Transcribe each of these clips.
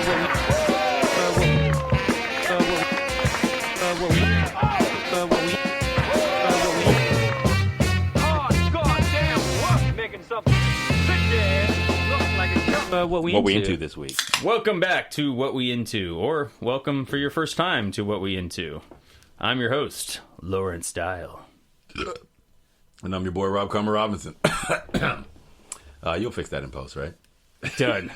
What we into this week. Welcome back to What We Into, or welcome for your first time to What We Into. I'm your host, Lawrence Dial. And I'm your boy, Rob Comer Robinson. You'll fix that in post, right? Done.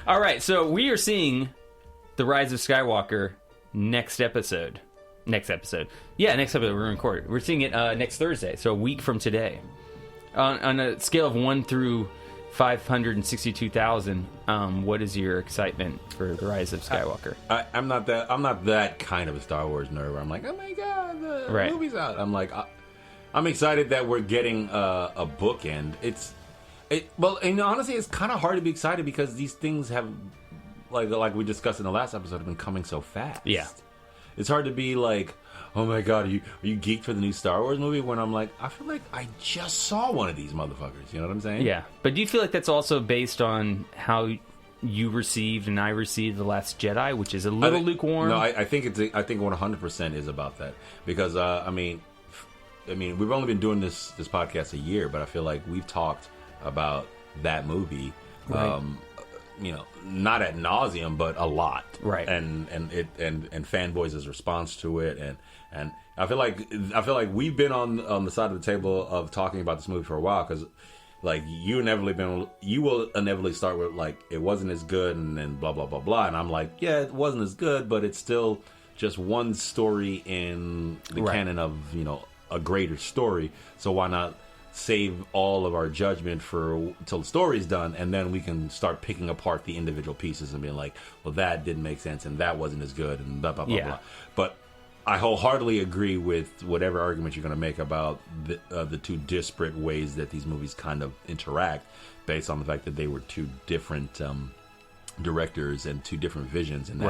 All right, so we are seeing The Rise of Skywalker next episode. Yeah, next episode we're recording. We're seeing it next Thursday, so a week from today. On a scale of 1 through 562,000. What is your excitement for The Rise of Skywalker? I'm not that kind of a Star Wars nerd where I'm like, oh my god, the movie's out. I'm like, I'm excited that we're getting a bookend. Honestly, it's kind of hard to be excited because these things have, like we discussed in the last episode, have been coming so fast. Yeah, it's hard to be like, oh my god, are you geeked for the new Star Wars movie? When I'm like, I feel like I just saw one of these motherfuckers. You know what I'm saying? Yeah. But do you feel like that's also based on how you received and I received The Last Jedi, which is a little lukewarm? No, I think 100% is about that. Because, I mean, we've only been doing this podcast a year, but I feel like we've talked about that movie, right. Not ad nauseum, but a lot. Right. And fanboys' response to it, and I feel like we've been on the side of the table of talking about this movie for a while, because like you will inevitably start with like, it wasn't as good, and then blah blah blah blah, and I'm like, yeah, it wasn't as good, but it's still just one story in the canon of a greater story. So why not save all of our judgment till the story's done, and then we can start picking apart the individual pieces and being like, well, that didn't make sense, and that wasn't as good, and blah blah blah blah. But I wholeheartedly agree with whatever argument you're going to make about the two disparate ways that these movies kind of interact, based on the fact that they were two different directors and two different visions, and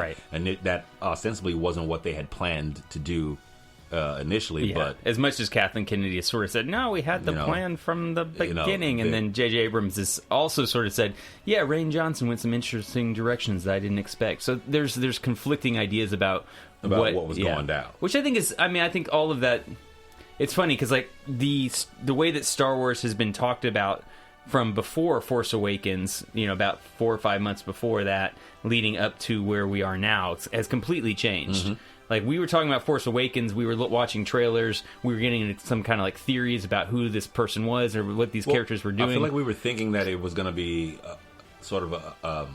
that ostensibly wasn't what they had planned to do initially. But as much as Kathleen Kennedy has sort of said, no, we had the plan from the beginning, and then J.J. Abrams has also sort of said, yeah, Rian Johnson went some interesting directions that I didn't expect. So there's conflicting ideas about what was going down, which I think is, I think all of that, it's funny because like the way that Star Wars has been talked about from before Force Awakens, about 4 or 5 months before that, leading up to where we are now, has completely changed. Mm-hmm. Like, we were talking about Force Awakens, we were watching trailers, we were getting into some kind of, like, theories about who this person was or what these characters were doing. I feel like we were thinking that it was going to be sort of a...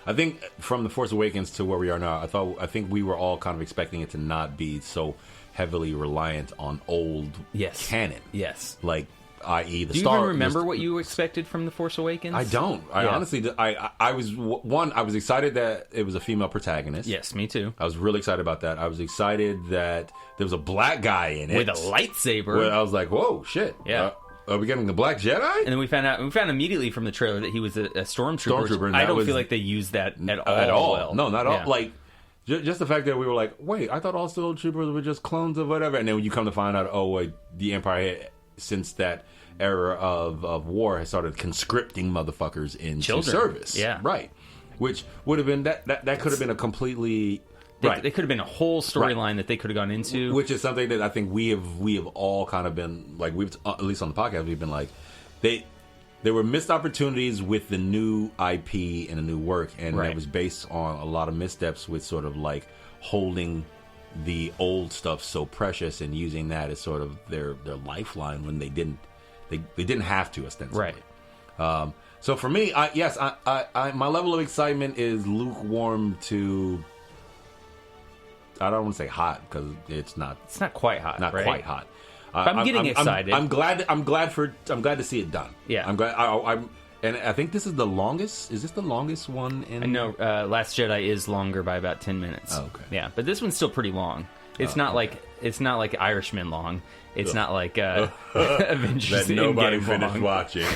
I think from The Force Awakens to where we are now, I think we were all kind of expecting it to not be so heavily reliant on old canon. Yes. Like, i.e. the Do you Star... even remember what you expected from The Force Awakens? I don't. I honestly... I was excited that it was a female protagonist. Yes, me too. I was really excited about that. I was excited that there was a black guy in it. With a lightsaber. Where I was like, whoa, shit. Yeah. Are we getting the Black Jedi? And then we found immediately from the trailer that he was a stormtrooper. I don't feel like they used that at all. Well. No, not at all. Like, just the fact that we were like, wait, I thought all stormtroopers were just clones of whatever. And then when you come to find out, oh, wait, the Empire had, since that era of war, has started conscripting motherfuckers into service. Yeah. Right. Which would have been, that could have been a completely... They could have been a whole storyline that they could have gone into, which is something that I think we have all kind of been like, we've at least on the podcast we've been like, there were missed opportunities with the new IP and the new work, and it was based on a lot of missteps with sort of like holding the old stuff so precious and using that as sort of their lifeline when they didn't have to, ostensibly. Right. So for me, I my level of excitement is lukewarm to... I don't want to say hot because it's not. It's not quite hot. Not quite hot. I'm getting excited. I'm glad to see it done. Yeah. I'm glad. And I think this is the longest. Is this the longest one? I know. Last Jedi is longer by about 10 minutes. Oh, okay. Yeah, but this one's still pretty long. It's not like Irishman long. It's not like Avengers that nobody Endgame finished long. watching.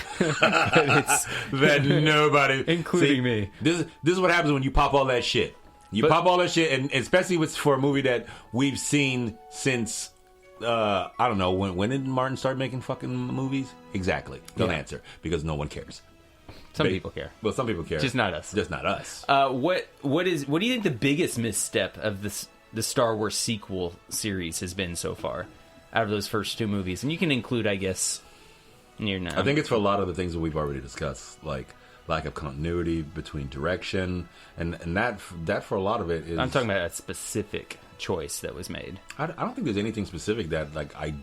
That nobody, including me. This is what happens when you pop all that shit. Pop all that shit, and especially for a movie that we've seen since, I don't know, when did Martin start making fucking movies? Exactly. Don't answer, because no one cares. Some people care. Well, some people care. Just not us. Just not us. What do you think the biggest misstep of the Star Wars sequel series has been so far, out of those first two movies? And you can include, I guess, I think it's for a lot of the things that we've already discussed, like lack of continuity between direction, and that for a lot of it is... I'm talking about a specific choice that was made. I don't think there's anything specific that like I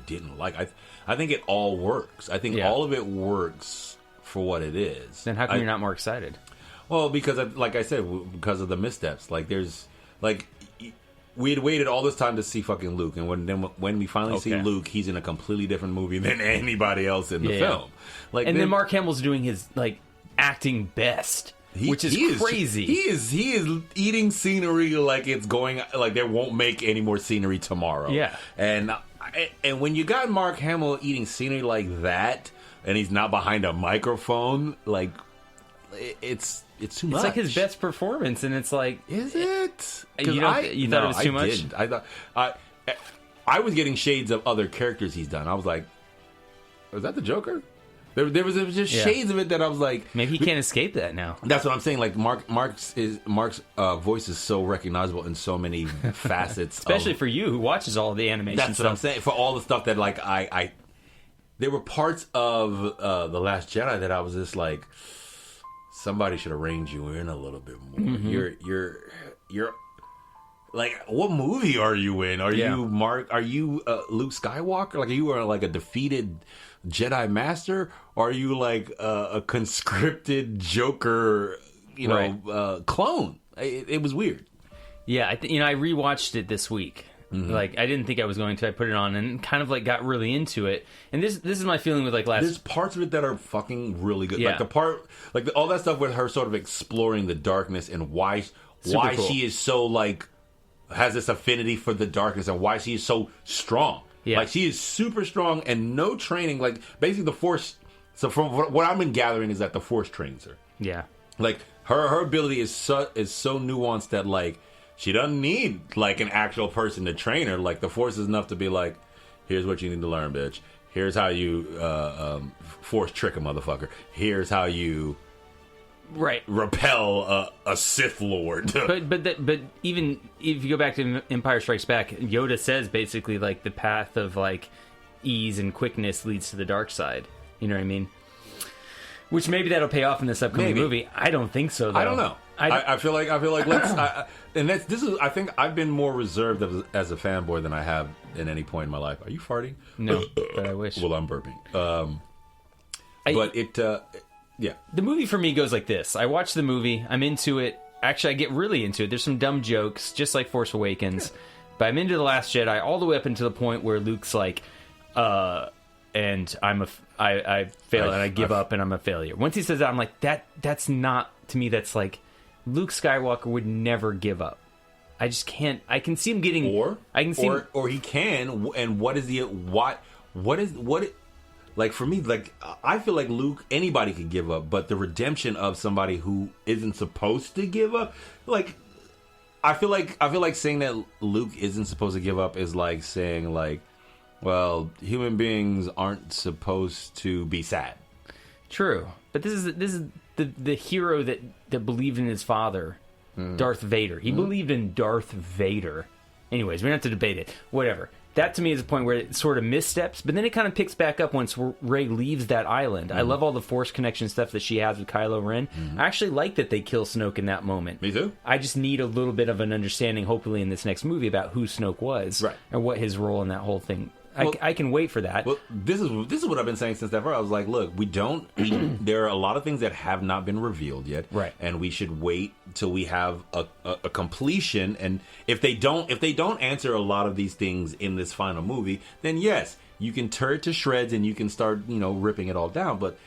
didn't like. I think it all works. I think all of it works for what it is. Then how come you're not more excited? Well, because like I said, because of the missteps. Like there's like... We had waited all this time to see fucking Luke, and when we finally see Luke, he's in a completely different movie than anybody else in the film. Like, and then Mark Hamill's doing his like acting best, which is crazy. He is eating scenery like it's going like they won't make any more scenery tomorrow. Yeah, and when you got Mark Hamill eating scenery like that, and he's not behind a microphone, like it's too much. It's like his best performance, and it's like, is it? You thought it was too much? Didn't. I thought I was getting shades of other characters he's done. I was like, was that the Joker? There was just shades of it that I was like, maybe he can't escape that now. That's what I'm saying. Like Mark's voice is so recognizable in so many facets, especially for you who watches all the animation. That's what I'm saying. For all the stuff that like I there were parts of The Last Jedi that I was just like, somebody should have reined you in a little bit more. Mm-hmm. You're like, what movie are you in? Are you Luke Skywalker? Like, are you like a defeated Jedi Master? Or are you like a conscripted Joker, clone? It was weird. Yeah, I rewatched it this week. Mm-hmm. Like, I didn't think I was going to. I put it on and kind of like got really into it. And this is my feeling with like There's parts of it that are fucking really good. Yeah. Like the part, like all that stuff with her sort of exploring the darkness and why cool. She is so like has this affinity for the darkness and why she is so strong. Yeah. Like she is super strong and no training. Like basically the Force. So from what I've been gathering is that the Force trains her. Yeah. Like her ability is so nuanced that like. She doesn't need, like, an actual person to train her. Like, the Force is enough to be like, here's what you need to learn, bitch. Here's how you Force trick a motherfucker. Here's how you repel a Sith Lord. but even if you go back to Empire Strikes Back, Yoda says basically, like, the path of, like, ease and quickness leads to the dark side. You know what I mean? Which maybe that'll pay off in this upcoming movie. I don't think so, though. I don't know. I feel like let's this is I think I've been more reserved as a fanboy than I have in any point in my life. Are you farting? No, but I wish. Well, I'm burping. But the movie for me goes like this. I watch the movie, I'm into it. Actually, I get really into it. There's some dumb jokes, just like Force Awakens. But I'm into The Last Jedi all the way up until the point where Luke's like, and I fail and I give up and I'm a failure. Once he says that, I'm like, that's not, to me, that's like, Luke Skywalker would never give up. I just can't. I can see him getting, or he can. And what is the what like for me? Like I feel like Luke, anybody could give up, but the redemption of somebody who isn't supposed to give up, like I feel like saying that Luke isn't supposed to give up is like saying like, well, human beings aren't supposed to be sad. True, but this is the hero that believed in his father, Darth Vader. He believed in Darth Vader. Anyways, we don't have to debate it. Whatever. That to me is a point where it sort of missteps, but then it kind of picks back up once Rey leaves that island. I love all the Force connection stuff that she has with Kylo Ren. I actually like that they kill Snoke in that moment. Me too. I just need a little bit of an understanding, hopefully in this next movie, about who Snoke was, and what his role in that whole thing. Well, I can wait for that. Well, this is what I've been saying since that part. I was like, look, there are a lot of things that have not been revealed yet, right? And we should wait till we have a completion. And if they don't answer a lot of these things in this final movie, then yes, you can tear it to shreds and you can start ripping it all down. But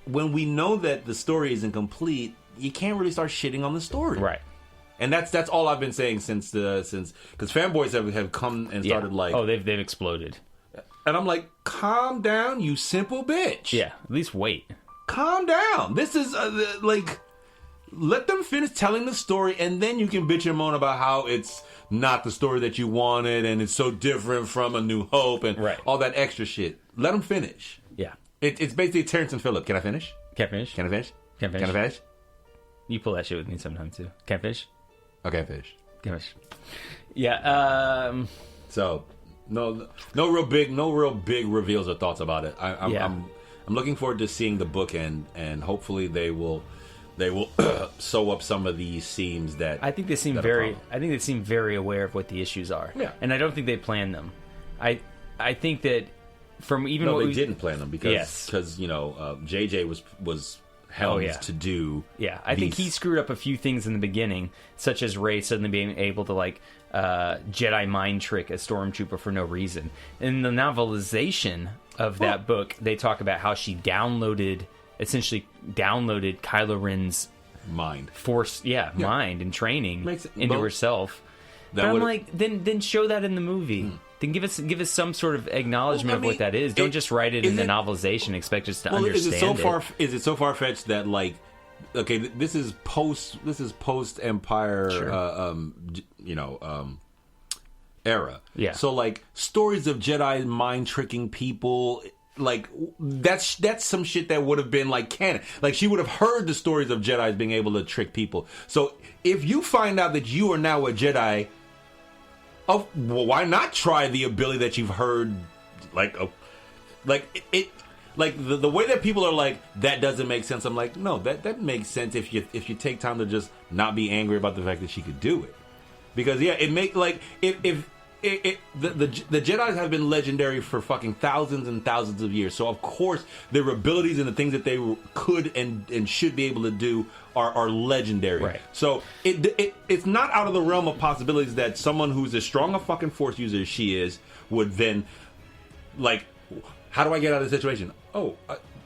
when we know that the story isn't complete, you can't really start shitting on the story, right? And that's all I've been saying since because fanboys have come and started like, oh, they've exploded. And I'm like, calm down, you simple bitch. Yeah, at least wait. Calm down. This is, like, let them finish telling the story, and then you can bitch and moan about how it's not the story that you wanted, and it's so different from A New Hope, and all that extra shit. Let them finish. Yeah. It's basically Terrence and Phillip. Can I finish? Can I finish? Can I finish? Can't fish. Can I fish? You pull that shit with me sometime too. Can't fish. Okay, fish. Can't fish. Yeah. So no real big reveals or thoughts about it. I'm looking forward to seeing the book and hopefully they will sew up some of these seams that I think they seem very aware of what the issues are. Yeah. And I don't think they plan them. I think that from even no, what they didn't plan them because JJ was helmed to do. Yeah, I think he screwed up a few things in the beginning, such as Rey suddenly being able to like Jedi mind trick a stormtrooper for no reason. In the novelization of that book, they talk about how she essentially downloaded Kylo Ren's mind, mind and training into herself. But I'm like, then show that in the movie. Then give us some sort of acknowledgement of what that is. Don't just write it in the novelization. Expect us to understand it. Is it so far fetched that like, okay, this is post Empire, era. Yeah. So like stories of Jedi mind tricking people. Like that's some shit that would have been like canon. Like she would have heard the stories of Jedis being able to trick people. So if you find out that you are now a Jedi, why not try the ability that you've heard? The way that people are like, that doesn't make sense. I'm like, no, that makes sense if you take time to just not be angry about the fact that she could do it, because it make like if. The Jedi have been legendary for fucking thousands and thousands of years. So of course their abilities and the things that they could and should be able to do are legendary. Right. So it's not out of the realm of possibilities that someone who's as strong a fucking Force user as she is would then like, how do I get out of the situation?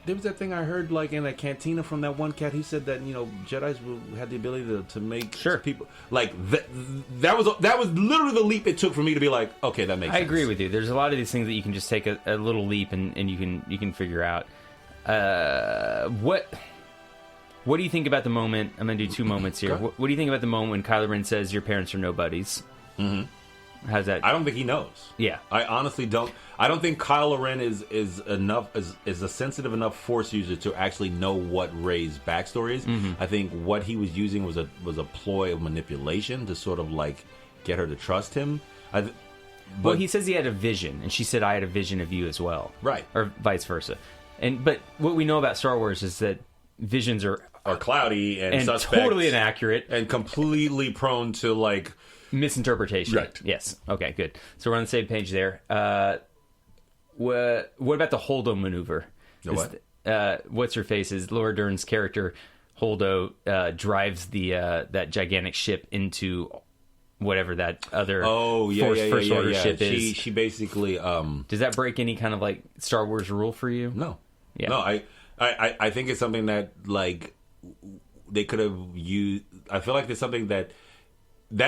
There was that thing I heard like in that cantina from that one cat. He said that Jedis had the ability to make people like that was literally the leap it took for me to be like, okay, that makes sense. I agree with you. There's a lot of these things that you can just take a little leap and you can figure out. What do you think about the moment? I'm gonna do two moments here. What do you think about the moment when Kylo Ren says your parents are nobodies? Mm-hmm. How's that? I don't think he knows. Yeah, I honestly don't. I don't think Kylo Ren is a sensitive enough Force user to actually know what Rey's backstory is. Mm-hmm. I think what he was using was a ploy of manipulation to sort of like get her to trust him. Well, he says he had a vision, and she said, "I had a vision of you as well," right, or vice versa. But what we know about Star Wars is that visions are cloudy and suspect, totally inaccurate and completely prone to like misinterpretation. Right. Yes. Okay. Good. So we're on the same page there. What about the Holdo maneuver? What's her face is Laura Dern's character. Holdo drives the that gigantic ship into whatever that other first order ship is. She basically does that break any kind of like Star Wars rule for you? No. Yeah. No. I think it's something that like they could have used. I feel like there's something that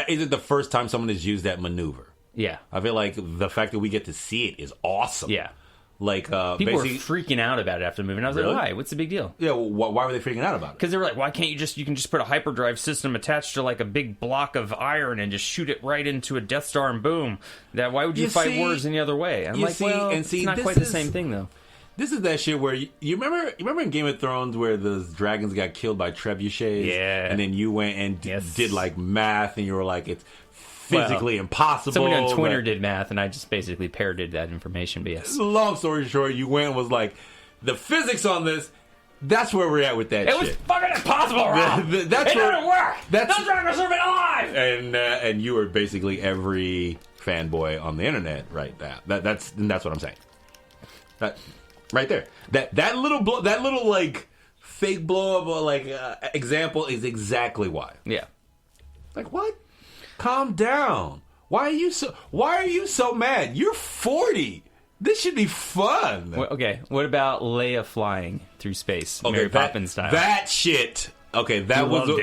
isn't the first time someone has used that maneuver. Yeah. I feel like the fact that we get to see it is awesome. Yeah. Like people were freaking out about it after the movie, and I was like, "Why? What's the big deal?" Yeah, well, why were they freaking out about it? Because they were like, "Why can't you can just put a hyperdrive system attached to like a big block of iron and just shoot it right into a Death Star and boom? Why would you fight wars any other way?" I'm like, it's not quite the same thing though. This is that shit where you remember in Game of Thrones where the dragons got killed by trebuchets, and then you went and did like math, and you were like, it's physically impossible. Somebody on Twitter did math, and I just basically parroted that information. But yes. Long story short, you went and was like, the physics on this. That's where we're at with that. It was fucking impossible, Rob. It didn't work. Those dragons are alive. And you were basically every fanboy on the internet right now. That's what I'm saying. That right there. That little like fake blow up like example is exactly why. Yeah. Like what? Calm down. Why are you so mad? You're 40. This should be fun. Okay, what about Leia flying through space, Mary Poppins style? That shit. Okay, that was the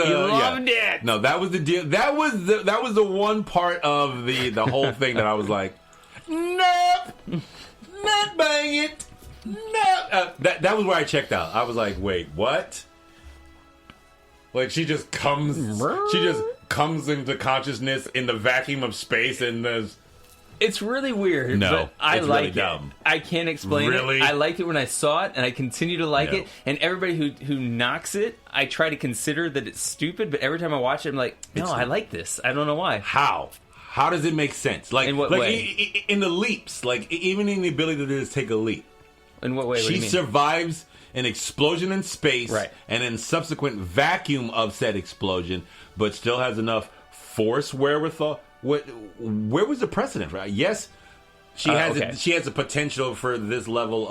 You loved it. No, that was the deal. That was the one part of the whole thing that I was like, nope, not buying it. No, that was where I checked out. I was like, wait, what? Like she just comes into consciousness in the vacuum of space, and there's It's really weird. No, but I it's like really it. dumb. I can't explain Really? it. I liked it when I saw it, and I continue to like No. it. And everybody who knocks it, I try to consider that it's stupid. But every time I watch it, I'm like, no, I like this. I don't know why. How? How does it make sense? Like, In what way? In the leaps, like even in the ability to just take a leap. In what way? What do She you mean? survives an explosion in space, Right. and then subsequent vacuum of said explosion, but still has enough force wherewithal. Where was the precedent for that? Yes, she has. Okay. She has the potential for this level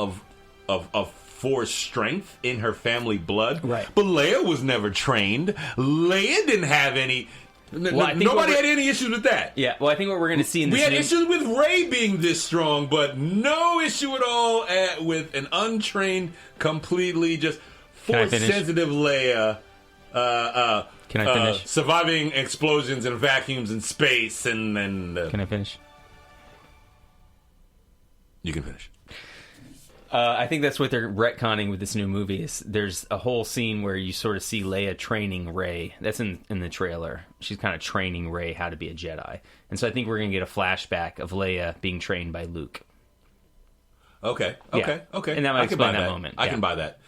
of force strength in her family blood. Right. But Leia was never trained. Leia didn't have any. Well, I think Nobody had any issues with that. Yeah, well, I think what we're going to see in this We had new... issues with Rey being this strong, but no issue at all with an untrained, completely just Can I finish? force-sensitive Leia Can I finish? surviving explosions and vacuums in space. And Can I finish? you can finish. I think that's what they're retconning with this new movie. Is there's a whole scene where you sort of see Leia training Rey. That's in the trailer. She's kind of training Rey how to be a Jedi. And so I think we're going to get a flashback of Leia being trained by Luke. Okay. Yeah. And that might I can buy explain that moment. I Yeah. can buy that.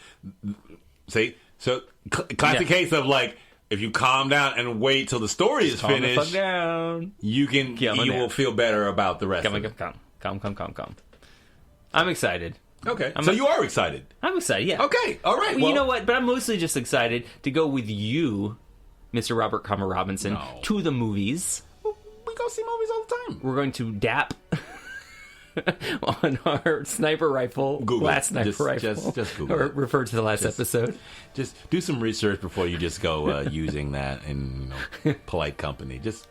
See, so classic case of like, if you calm down and wait till the story is Calm the fuck finished, down. you will feel better about the rest of it. Calm. I'm excited. Okay, so you are excited. I'm excited, yeah. Okay, all right. Well, you know what? But I'm mostly just excited to go with you, Mr. Robert Comma Robinson, No. to the movies. We go see movies all the time. We're going to dap on our sniper rifle. Google last it. sniper rifle. Just Google or it. refer to the last episode. Just do some research before you just go using that in polite company. Just,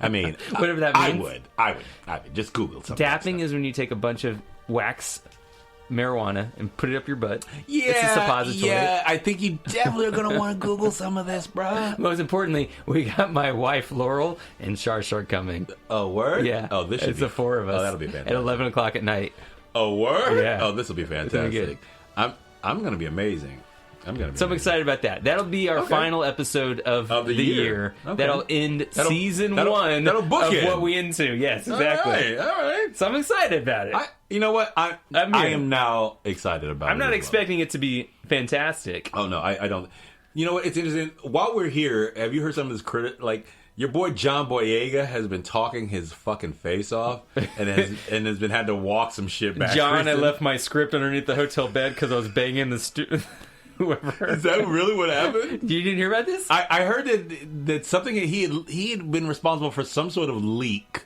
I mean, Whatever that means. I would just Google something. Dapping is when you take a bunch of wax marijuana and put it up your butt. Yeah, it's a suppository. yeah. I think you definitely are gonna want to Google some of this, bro. Most importantly, we got my wife Laurel and Shar coming. Oh, word? Yeah. Oh, this should it's be the four of us. Oh, that'll be fantastic. At 11 o'clock at night. Oh, word? Yeah. Oh, this will be gonna be good. fantastic. I'm gonna be amazing. So I'm excited about that. That'll be our final episode of the year. Okay. That'll end season one that'll book of it. what we into. Yes, exactly. All right. So I'm excited about it. You know what? I I'm here. am now excited about it. I'm not as well. expecting it to be fantastic. Oh, no, I don't. You know what? It's interesting. While we're here, have you heard some of this credit? Like, your boy John Boyega has been talking his fucking face off and has been had to walk some shit back. John, I Kristen, left my script underneath the hotel bed because I was banging the whoever. Is that really what happened? You didn't hear about this? I heard that something he had been responsible for some sort of leak,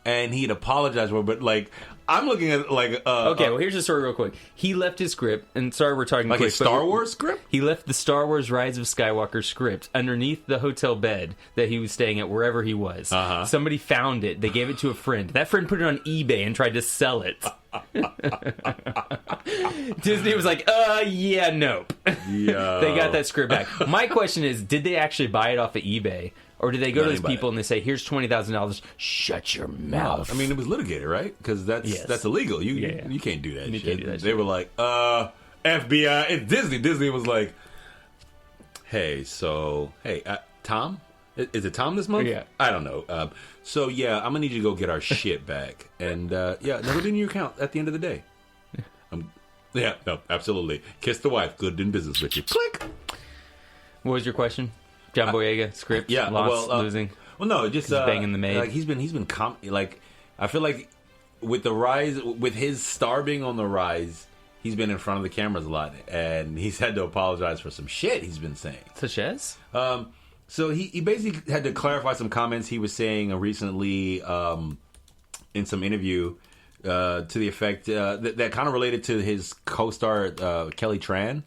and he had apologized for it. But like, I'm looking at like okay, well, here's the story real quick. He left his script, and sorry we're talking like quick, a Star Wars script. He left the Star Wars Rise of Skywalker script underneath the hotel bed that he was staying at wherever he was. Uh-huh. Somebody found it. They gave it to a friend. That friend put it on eBay and tried to sell it. Disney was like, yeah, nope. Yeah. They got that script back. My question is, did they actually buy it off of eBay? Or did they go to those people and they say, here's $20,000, shut your mouth? I mean, it was litigated, right? Because that's illegal. You can't do that shit. Can't do that They shit. were like, FBI, it's Disney. Disney was like, hey, Tom? Is it Tom this month? Yeah. I don't know. So, yeah, I'm going to need you to go get our shit back. And, no, put it in your account at the end of the day. Yeah, no, absolutely. Kiss the wife. Good in business with you. Click. What was your question? John Boyega, script, Yeah, loss, losing. Well, no, just banging the maid. Like he's been like, I feel like with the rise, with his star being on the rise, he's been in front of the cameras a lot, and he's had to apologize for some shit he's been saying. Such as? So he basically had to clarify some comments he was saying recently in some interview to the effect that kind of related to his co-star Kelly Tran.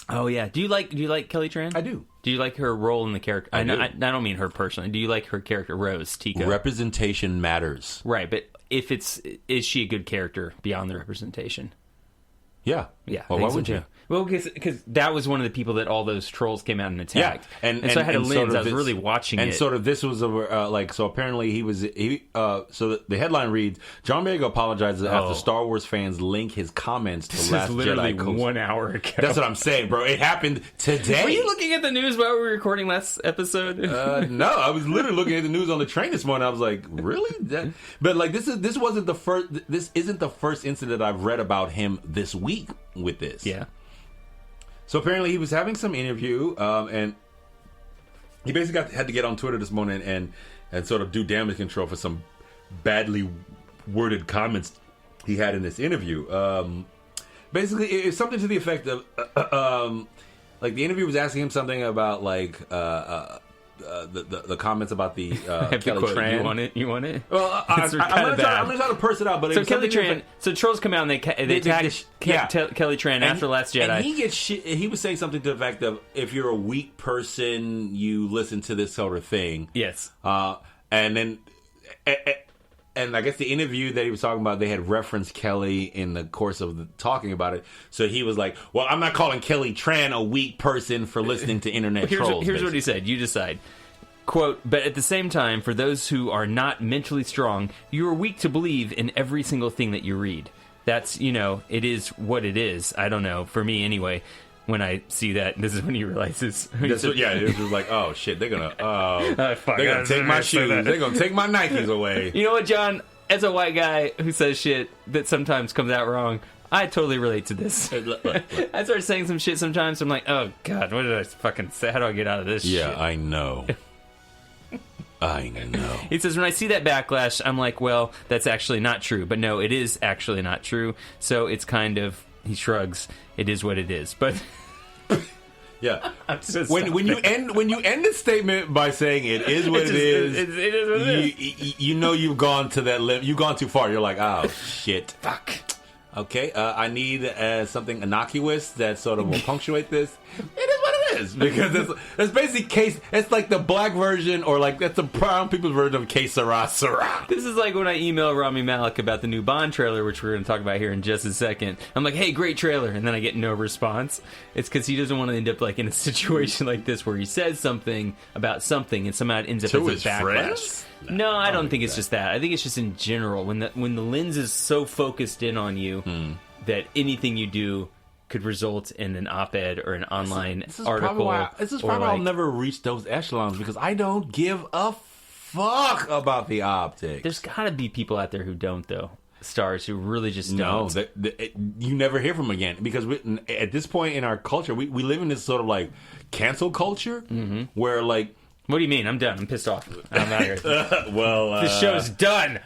Oh yeah. Do you like Kelly Tran? I do. Do you like her role in the character? I do. I don't mean her personally. Do you like her character, Rose Tico? Representation matters. Right, but is she a good character beyond the representation? Yeah. Yeah. Well, I why think so, would you? too. Well, because that was one of the people that all those trolls came out and attacked. Yeah, and so I had a lens. Sort of I was really watching it. And sort of this was so apparently so the headline reads, John Boyega apologizes after Star Wars fans link his comments to Last Jedi. Literally 1 hour ago. That's what I'm saying, bro. It happened today. Were you looking at the news while we were recording last episode? No, I was literally looking at the news on the train this morning. I was like, really? But like, this isn't the first incident I've read about him this week with this. Yeah. So apparently he was having some interview, and he basically had to get on Twitter this morning and sort of do damage control for some badly worded comments he had in this interview. Basically, it's something to the effect of, like, the interview was asking him something about, like, the comments about the Kelly Tran. You want it? Well, I'm gonna try to purse it out. But so Kelly Tran, so trolls come out and they attack Kelly Tran after Last Jedi. And he gets shit. He was saying something to the effect of, if you're a weak person, you listen to this sort of thing. Yes. And then. And I guess the interview that he was talking about, they had referenced Kelly in the course of talking about it. So he was like, well, I'm not calling Kelly Tran a weak person for listening to internet trolls. Here's what he said. You decide. Quote, but at the same time, for those who are not mentally strong, you are weak to believe in every single thing that you read. That's, it is what it is. I don't know. For me, anyway. When I see that, this is when he realizes. It's just like, oh shit, they're gonna take my shoes, they're gonna take my Nikes away. You know what, John? As a white guy who says shit that sometimes comes out wrong, I totally relate to this. I start saying some shit sometimes. I'm like, oh god, what did I fucking say? How do I get out of this? Yeah, shit? I know. I know. He says, when I see that backlash, I'm like, well, that's actually not true. But no, it is actually not true. So it's kind of. He shrugs. It is what it is. But yeah, when you end the statement by saying it is what it is, it is what it is. You know you've gone to that limit. You've gone too far. You're like, oh shit, fuck. Okay, I need something innocuous that sort of will punctuate this. It is what it is, because it's basically it's like the black version, or like that's the brown people's version of que sera, sera. This is like when I email Rami Malek about the new Bond trailer, which we're going to talk about here in just a second. I'm like, hey, great trailer, and then I get no response. It's because he doesn't want to end up like in a situation like this where he says something about something and somehow it ends up to as a backlash. Friends? No, I don't think it's just that. I think it's just in general when the lens is so focused in on you that anything you do could result in an op-ed or an online article. This is probably why I'll never reach those echelons, because I don't give a fuck about the optics. There's got to be people out there who don't, though. Stars who really just don't. No, you never hear from them again, because at this point in our culture, we live in this sort of like cancel culture where like. What do you mean? I'm done. I'm pissed off. I'm out here. Well, this show's done.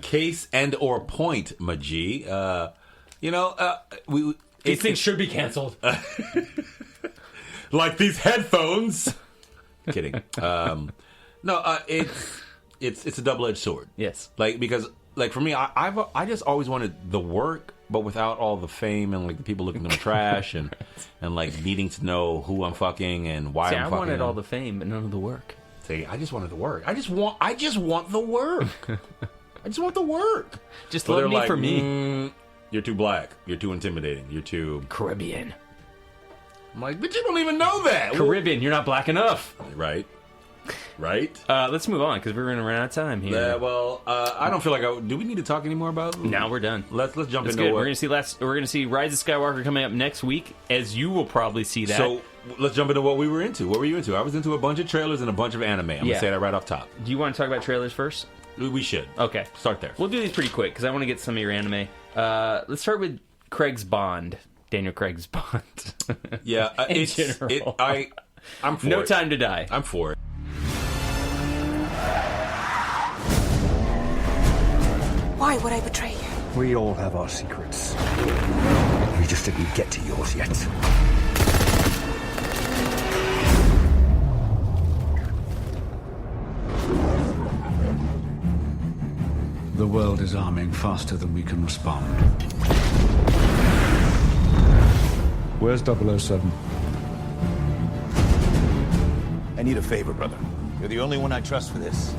Case and or point, Maji. These things should be canceled. Like these headphones. Kidding. No, it's a double-edged sword. Yes. Like, because like for me, I just always wanted the work, but without all the fame and like the people looking in the trash and like needing to know who I'm fucking and why I'm fucking. I wanted all the fame, but none of the work. See, I just wanted the work. I just want the work. I just want the work. Just love me for me. You're too black. You're too intimidating. You're too Caribbean. I'm like, but you don't even know that. Caribbean. You're not black enough. Right. Let's move on because we're going to run out of time here. Yeah. Well, I don't feel like do we need to talk anymore about? Now we're done. Let's jump into good. what We're going to see Rise of Skywalker coming up next week, as you will probably see that. So let's jump into what we were into. What were you into? I was into a bunch of trailers and a bunch of anime. I'm gonna say that right off top. Do you want to talk about trailers first? We should. Okay, start there. We'll do these pretty quick because I want to get some of your anime. Let's start with Craig's Bond. Daniel Craig's Bond. Yeah, in general. I'm for No it. Time to Die. I'm for it. Why would I betray you? We all have our secrets. We just didn't get to yours yet. The world is arming faster than we can respond. Where's 007? I need a favor, brother. You're the only one I trust for this.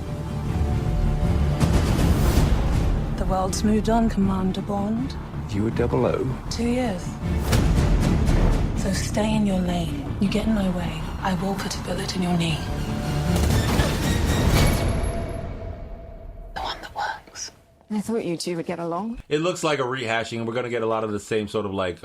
The world's moved on, Commander Bond. You were 00? 2 years. So stay in your lane. You get in my way, I will put a bullet in your knee. The one that works. I thought you two would get along. It looks like a rehashing. We're going to get a lot of the same sort of like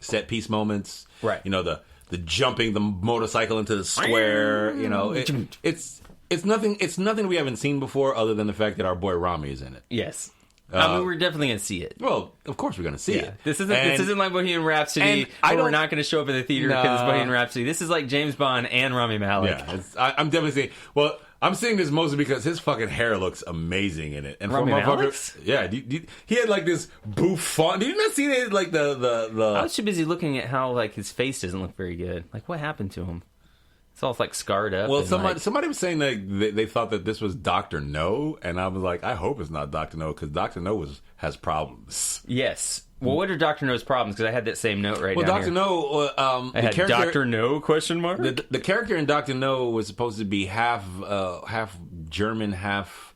set piece moments. Right. You know, the jumping the motorcycle into the square. You know, it's nothing we haven't seen before, other than the fact that our boy Rami is in it. Yes. I mean, we're definitely going to see it. Well, of course we're going to see it. This isn't like Bohemian Rhapsody, where we're not going to show up at the theater because it's Bohemian Rhapsody. This is like James Bond and Rami Malek. Yeah, I'm definitely seeing. Well, I'm seeing this mostly because his fucking hair looks amazing in it. And Rami Malek's? Yeah, he had like this bouffant. Did you not see that? Like the. I was too busy looking at how like his face doesn't look very good. Like, what happened to him? It's all like scarred up. Well, somebody was saying that they thought that this was Dr. No, and I was like, I hope it's not Dr. No, because Dr. No has problems. Yes. Well, what are Dr. No's problems? Because I had that same note right now. Well, Dr. No, I had Dr. No question mark. The character in Dr. No was supposed to be half German, half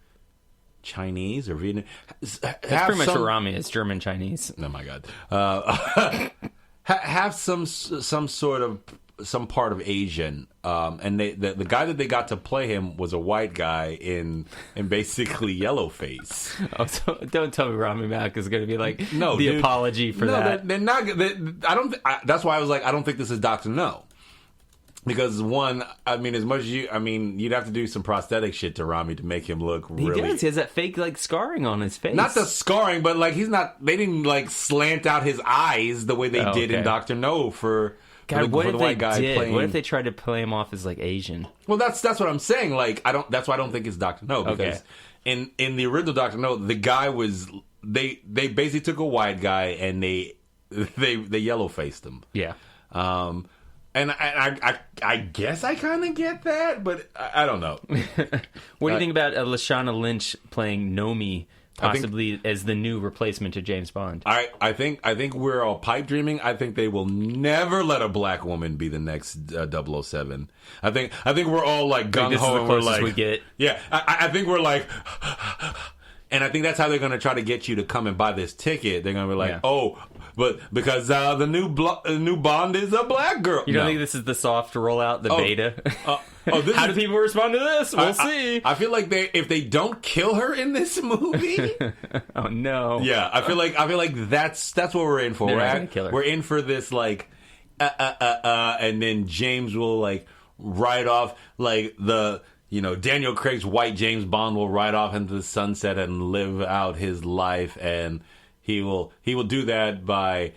Chinese or Vietnam. That's pretty much what Rami is, German Chinese. Oh my god. Have some sort of. Some part of Asian, and the guy that they got to play him was a white guy in basically yellowface. Oh, so don't tell me Rami Malek is going to be like the apology for that. They're not. I don't. That's why I was like, I don't think this is Dr. No, because one, I mean, as much as you'd have to do some prosthetic shit to Rami to make him look really. He does. He has that fake like scarring on his face. Not the scarring, but like he's not. They didn't like slant out his eyes the way they did in Dr. No for. God, what if they did? What if they tried to play him off as like Asian? Well, that's what I'm saying. Like, that's why I don't think it's Dr. No, because in the original Dr. No, the guy was they basically took a white guy and they yellow faced him. Yeah. And I guess I kind of get that, but I don't know. What do you think about Lashana Lynch playing Nomi? Possibly as the new replacement to James Bond. I think we're all pipe dreaming. I think they will never let a black woman be the next 007. I think we're all like gung ho and we're like, we get. Yeah, I think we're like, and I think that's how they're going to try to get you to come and buy this ticket. They're going to be like, but because the new Bond is a black girl. You don't think this is the soft rollout, the beta? How do people respond to this? We'll see. I feel like if they don't kill her in this movie, oh no. Yeah, I feel like that's what we're in for. We're in for this like, and then James will like ride off like Daniel Craig's white James Bond will ride off into the sunset and live out his life, and he will do that by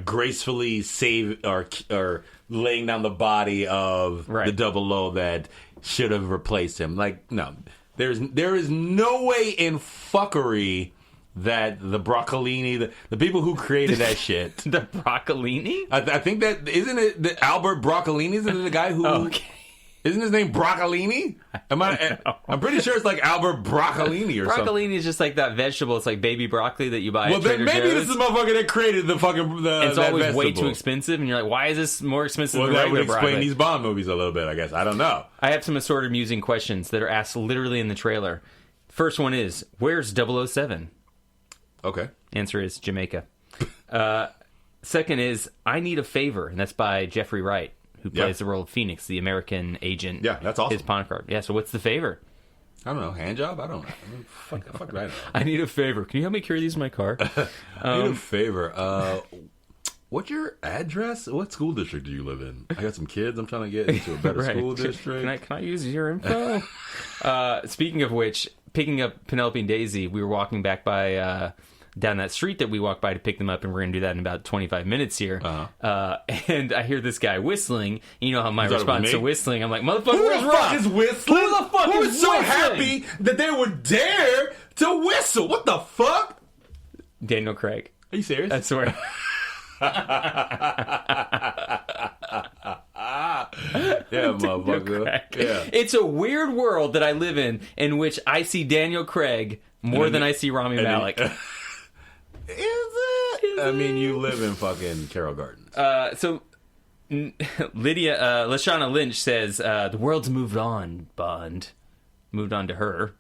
gracefully save or laying down the body of the 00 that should have replaced him. Like, no, there is no way in fuckery that the broccolini, the people who created that shit, the broccolini. I think that isn't it. The Albert Broccolini isn't it the guy who? Okay. Isn't his name Broccolini? I'm pretty sure it's like Albert Broccolini or something. Broccolini is just like that vegetable. It's like baby broccoli that you buy at Trader Joe's. Well, maybe this is the motherfucker that created the fucking it's always vegetable. Way too expensive, and you're like, why is this more expensive than that regular would explain these Bond movies a little bit, I guess. I don't know. I have some assorted amusing questions that are asked literally in the trailer. First one is, where's 007? Okay. Answer is Jamaica. Second is, I Need a Favor, and that's by Jeffrey Wright, who plays the role of Phoenix, the American agent. Yeah, that's awesome. His pawn card. Yeah, so what's the favor? I don't know. Hand job? I don't know. Fuck that. I know. I need a favor. Can you help me carry these in my car? I need a favor. What's your address? What school district do you live in? I got some kids. I'm trying to get into a better school district. Can I use your info? Speaking of which, picking up Penelope and Daisy, we were walking back by... down that street that we walked by to pick them up, and we're going to do that in about 25 minutes here. And I hear this guy whistling. You know how my response to whistling, I'm like, motherfucker, who the fuck is whistling? Who the fuck is so happy that they would dare to whistle? What the fuck? Daniel Craig. Are you serious? I swear. Yeah, motherfucker. Yeah. It's a weird world that I live in which I see Daniel Craig more than I see Rami Malek. Is it? I mean, you live in fucking Carroll Gardens. So Lashana Lynch says, the world's moved on, Bond. Moved on to her.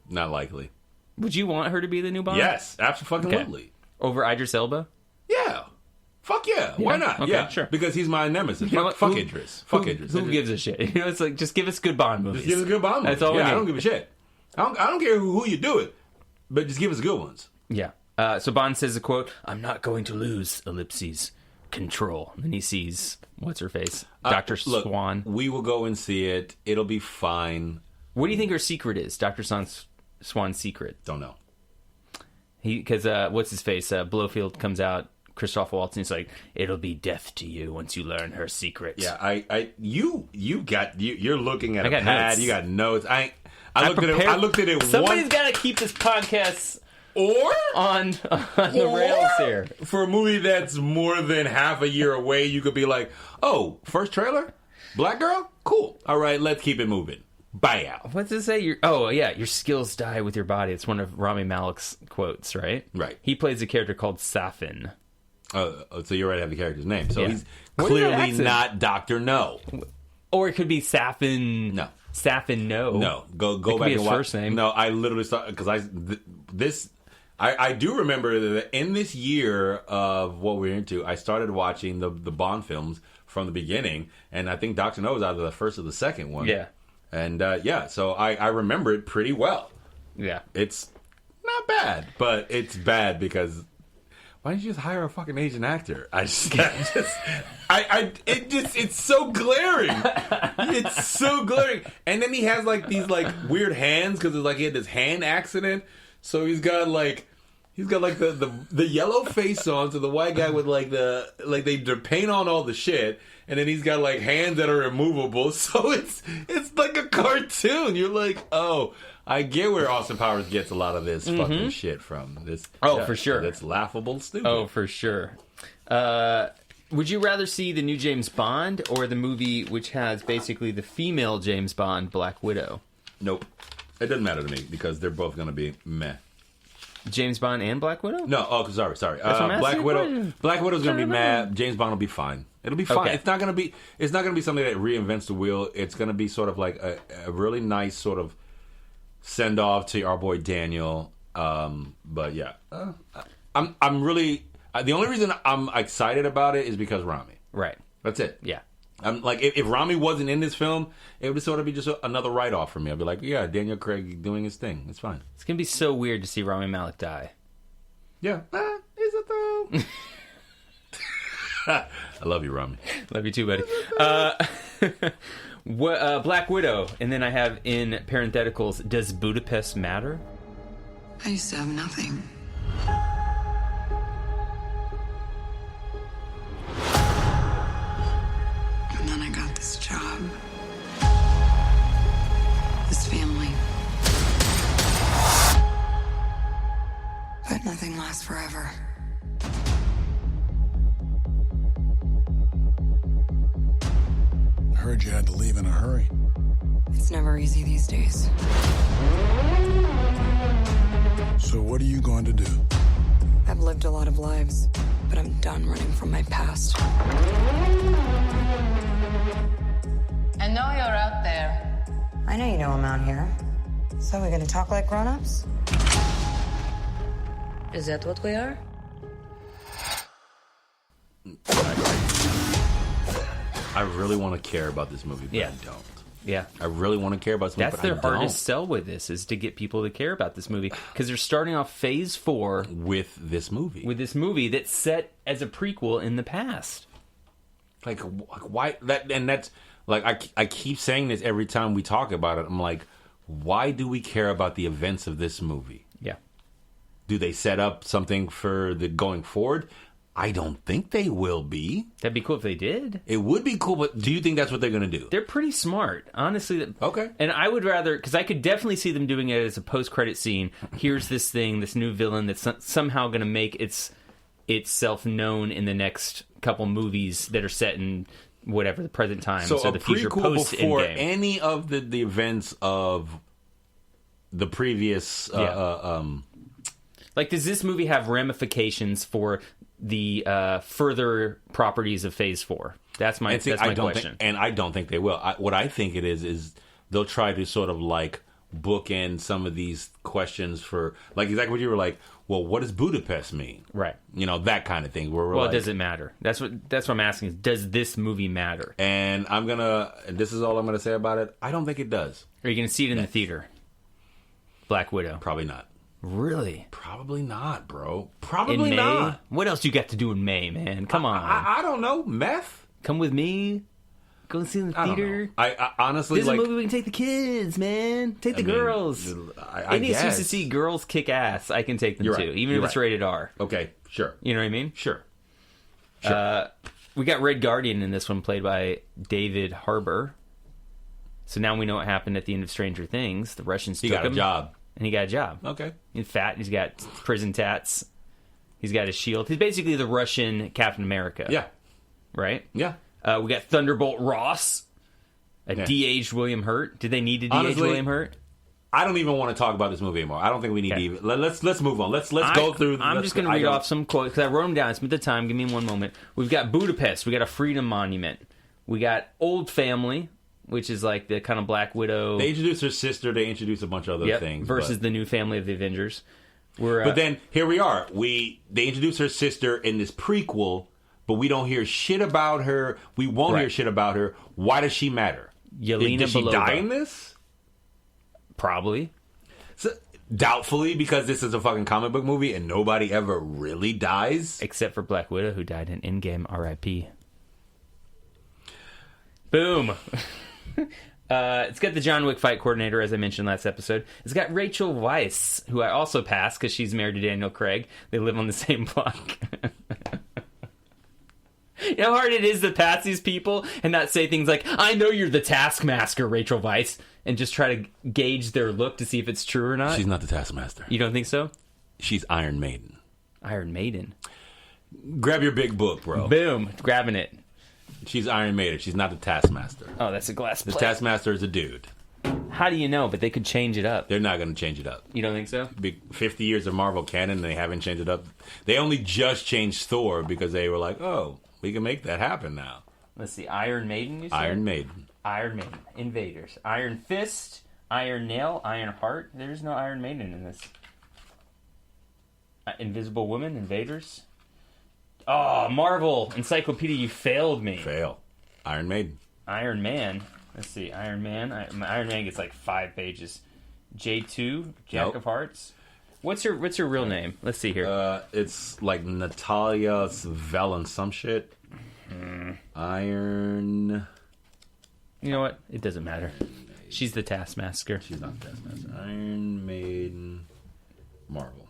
Not likely. Would you want her to be the new Bond? Yes, absolutely. Okay. Over Idris Elba? Yeah. Fuck yeah. Why not? Okay, yeah, sure. Because he's my nemesis. You know what? Fuck Idris. Fuck Idris. Who gives a shit? You know, it's like, just give us good Bond movies. Just give us good Bond movies. That's all we need. I don't give a shit. I don't care who you do it, but just give us good ones. Yeah. So Bond says a quote, "I'm not going to lose, ellipses, control." And then he sees, what's her face? Dr. Swan. We will go and see it. It'll be fine. What do you think her secret is? Dr. Swan's secret? Don't know. Because what's his face? Blofeld comes out. Christoph Waltz, and he's like, "It'll be death to you once you learn her secret." Yeah, you're looking at I a got pad. notes. You got notes. I looked at it. Somebody's got to keep this podcast or on the rails here. For a movie that's more than half a year away, you could be like, "Oh, first trailer, Black Girl, cool. All right, let's keep it moving." Buyout. What's it say? Your skills die with your body. It's one of Rami Malek's quotes, right? Right. He plays a character called Safin. So you already have the character's name. So Yeah. he's What is that clearly accent? not Dr. No. Or it could be Safin. No. Safin No. No. Go could back be and his watch. first name. No, I literally saw because I do remember that in this year of what we're into, I started watching the Bond films from the beginning, and I think Dr. No was either the first or the second one. Yeah. And so I remember it pretty well. Yeah. It's not bad, but it's bad because why didn't you just hire a fucking Asian actor? It's so glaring. It's so glaring. And then he has like these like weird hands because it's like he had this hand accident. So he's got the yellow face on to the white guy with they paint on all the shit, and then he's got like hands that are immovable. So it's like a cartoon. You're like, oh, I get where Austin Powers gets a lot of this fucking shit from. For sure. That's laughable, stupid. Oh, for sure. Would you rather see the new James Bond or the movie which has basically the female James Bond, Black Widow? Nope. It doesn't matter to me because they're both going to be meh. James Bond and Black Widow? No, sorry. That's what I'm asking. Black Widow's gonna be mad. James Bond will be fine. It'll be fine. Okay. It's not gonna be something that reinvents the wheel. It's gonna be sort of like a really nice sort of send off to our boy Daniel. But yeah, I'm really the only reason I'm excited about it is because Rami. Right. That's it. Yeah. I'm like if Rami wasn't in this film, it would sort of be just another write off for me. I'd be like, yeah, Daniel Craig doing his thing. It's fine. It's going to be so weird to see Rami Malek die. Yeah. Is it though? I love you, Rami. Love you too, buddy. Black Widow. And then I have in parentheticals, does Budapest matter? I used to have nothing. And then I got this job. This family. But nothing lasts forever. I heard you had to leave in a hurry. It's never easy these days. So what are you going to do? I've lived a lot of lives, but I'm done running from my past. I know you're out there. I know you know I'm out here. So we're gonna talk like grown-ups? Is that what we are? I really want to care about this movie, but Yeah. I don't. Yeah. I really want to care about this movie, That's but their I don't. hardest sell with this, is to get people to care about this movie. Because they're starting off phase 4 with this movie. with this movie that's set as a prequel in the past. Like why that? And that's like I keep saying this every time we talk about it. I'm like, why do we care about the events of this movie? Yeah. Do they set up something for the going forward? I don't think they will be. That'd be cool if they did. It would be cool, but do you think that's what they're going to do? They're pretty smart, honestly. Okay. And I would rather, because I could definitely see them doing it as a post-credit scene. Here's this thing, this new villain that's somehow going to make itself known in the next couple movies that are set in whatever the present time, so the future post before Endgame. any of the events of the previous. Like, does this movie have ramifications for the further properties of Phase 4? That's my question. And I don't think they will. What I think it is they'll try to sort of like bookend some of these questions for, like, exactly what you were like, well, what does Budapest mean? Right. You know, that kind of thing. Where we're well, like, does it matter? That's what I'm asking is, does this movie matter? And this is all I'm going to say about it. I don't think it does. Are you going to see it in the theater? Black Widow. Probably not. Really? Probably not, bro. Probably not. What else you got to do in May, man? Come on. I don't know. Meth? Come with me. Go and see it in the theater. I honestly, this is a movie we can take the kids, man. Take the girls. I Any excuse to see girls kick ass, I can take them too, even if it's rated R. Okay, sure. You know what I mean? Sure. We got Red Guardian in this one, played by David Harbour. So now we know what happened at the end of Stranger Things. The Russians took him. He got a job. And he got a job. Okay. He's fat. He's got prison tats. He's got a shield. He's basically the Russian Captain America. Yeah. Right? Yeah. We got Thunderbolt Ross, de-aged William Hurt. Did they need to de-age William Hurt? I don't even want to talk about this movie anymore. I don't think we need to even... Let's move on. Let's go through... I'm just going to read off some quotes, because I wrote them down. Spent the time. Give me one moment. We've got Budapest. We got a Freedom Monument. We got Old Family, which is like the kind of Black Widow... They introduced her sister. They introduced a bunch of other things. Versus the new family of the Avengers. But then, here we are. They introduced her sister in this prequel, but we don't hear shit about her. We won't hear shit about her. Why does she matter? Yelena Did she Belova. die in this? Probably. So, doubtfully, because this is a fucking comic book movie and nobody ever really dies. Except for Black Widow, who died in Endgame. R.I.P. Boom. It's got the John Wick fight coordinator, as I mentioned last episode. It's got Rachel Weisz, who I also passed because she's married to Daniel Craig. They live on the same block. You know how hard it is to pass these people and not say things like, I know you're the Taskmaster, Rachel Weisz, and just try to gauge their look to see if it's true or not? She's not the Taskmaster. You don't think so? She's Iron Maiden. Iron Maiden? Grab your big book, bro. Boom. Grabbing it. She's Iron Maiden. She's not the Taskmaster. Oh, that's a glass plate. The Taskmaster is a dude. How do you know? But they could change it up. They're not going to change it up. You don't think so? 50 years of Marvel canon, they haven't changed it up. They only just changed Thor because they were like, oh, we can make that happen now. Let's see. Iron Maiden, you said? Iron Maiden. Iron Maiden. Invaders. Iron Fist. Iron Nail. Iron Heart. There's no Iron Maiden in this. Invisible Woman. Invaders. Oh, Marvel Encyclopedia, you failed me. Fail. Iron Maiden. Iron Man. Let's see. Iron Man. Iron Man gets like 5 pages. J2. Jack of Hearts. What's her real name? Let's see here. It's like Natalia Velen some shit. Iron. You know what? It doesn't matter. She's the Taskmaster. She's not the Taskmaster. Iron Maiden. Marvel.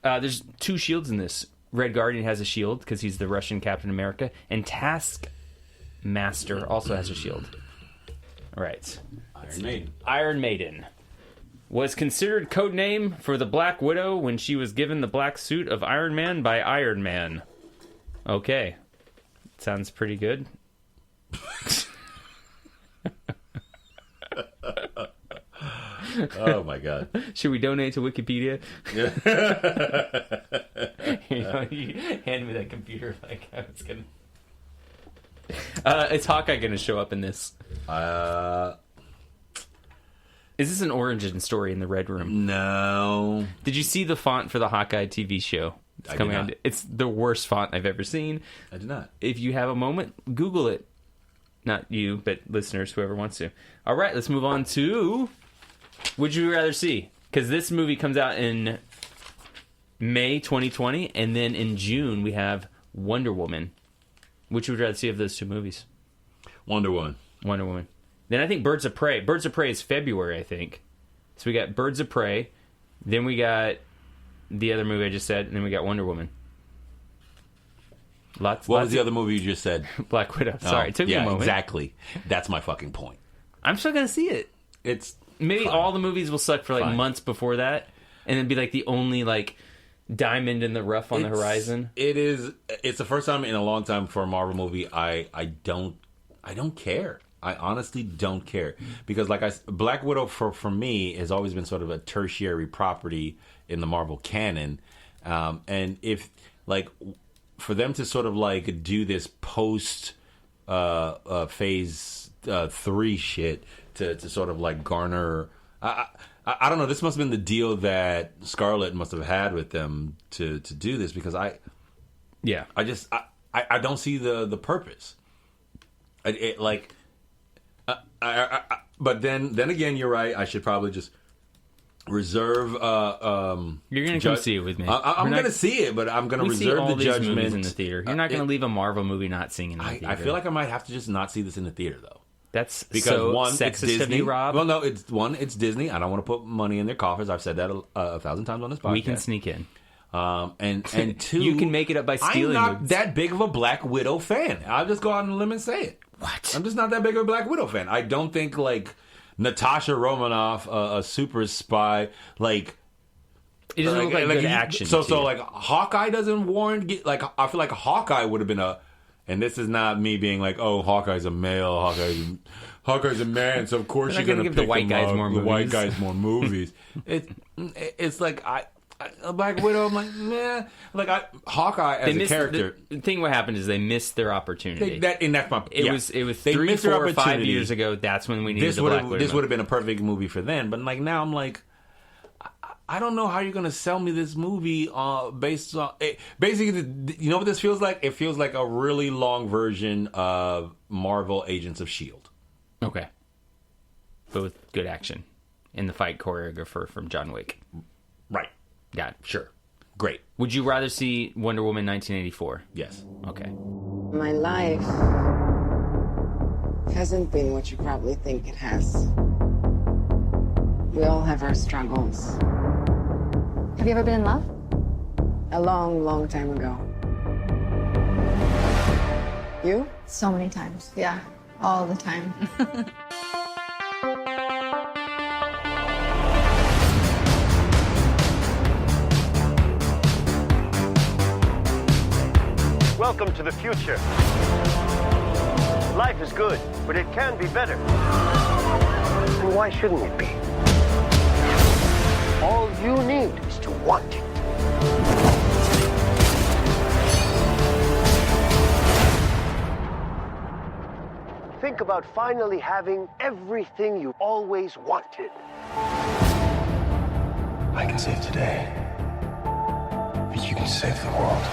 There's 2 shields in this. Red Guardian has a shield because he's the Russian Captain America, and Taskmaster also has a shield. All right. Iron Maiden. Iron Maiden was considered code name for the Black Widow when she was given the black suit of Iron Man by Iron Man. Okay. Sounds pretty good. Oh my god. Should we donate to Wikipedia? You hand me that computer like I was gonna. Is Hawkeye gonna show up in this? Is this an origin story in the Red Room? No. Did you see the font for the Hawkeye TV show? It's coming out. It's the worst font I've ever seen. I did not. If you have a moment, Google it. Not you, but listeners, whoever wants to. All right, let's move on to Would You Rather See? Because this movie comes out in May 2020, and then in June we have Wonder Woman. Which would you rather see of those 2 movies? Wonder Woman. Wonder Woman. Then I think Birds of Prey. Birds of Prey is February, I think. So we got Birds of Prey. Then we got the other movie I just said. And then we got Wonder Woman. What was the other movie you just said? Black Widow. Sorry, it took me a moment. Exactly. That's my fucking point. I'm still going to see it. It's Maybe fine. all the movies will suck for like months before that. And then be like the only like diamond in the rough on the horizon. It's the first time in a long time for a Marvel movie I don't care. I honestly don't care because Black Widow for me has always been sort of a tertiary property in the Marvel canon, and if like for them to sort of like do this post phase 3 shit to sort of like garner I don't know. This must have been the deal that Scarlett must have had with them to do this, because I don't see the purpose. But then again, you're right. I should probably just reserve. You're gonna come see it with me. I'm gonna see it, but I'm gonna reserve the judgment in the theater. You're not gonna leave a Marvel movie not seeing in the theater. I feel like I might have to just not see this in the theater, though. That's because so one, sexist it's Disney. of you, Rob. Well, no, it's Disney. I don't want to put money in their coffers. I've said that 1,000 times on this podcast. We can sneak in. And two, you can make it up by stealing. I'm not that big of a Black Widow fan. I'll just go out on a limb and say it. What? I'm just not that big of a Black Widow fan. I don't think like Natasha Romanoff, a super spy, like. It doesn't look like good action. So like Hawkeye doesn't warrant. I feel like Hawkeye would have been a. And this is not me being like, oh, Hawkeye's a male, Hawkeye's a man, so of course you're gonna give the white guys more movies. The white guys more movies. It's like a Black Widow. I'm like, man, like Hawkeye as a character. The thing what happened is they missed their opportunity. That's my. It was 3, 4, or 5 years ago. That's when we needed the Black Widow. This would have been a perfect movie for then. But like now, I'm like. I don't know how you're going to sell me this movie based on... Basically, you know what this feels like? It feels like a really long version of Marvel Agents of S.H.I.E.L.D. Okay. But with good action. And the fight choreographer from John Wick. Right. Got it. Sure. Great. Would you rather see Wonder Woman 1984? Yes. Okay. My life hasn't been what you probably think it has. We all have our struggles. Have you ever been in love? A long, long time ago. You? So many times. Yeah, all the time. Welcome to the future. Life is good, but it can be better. And why shouldn't it be? All you need is to want it. Think about finally having everything you always wanted. I can save today, but you can save the world.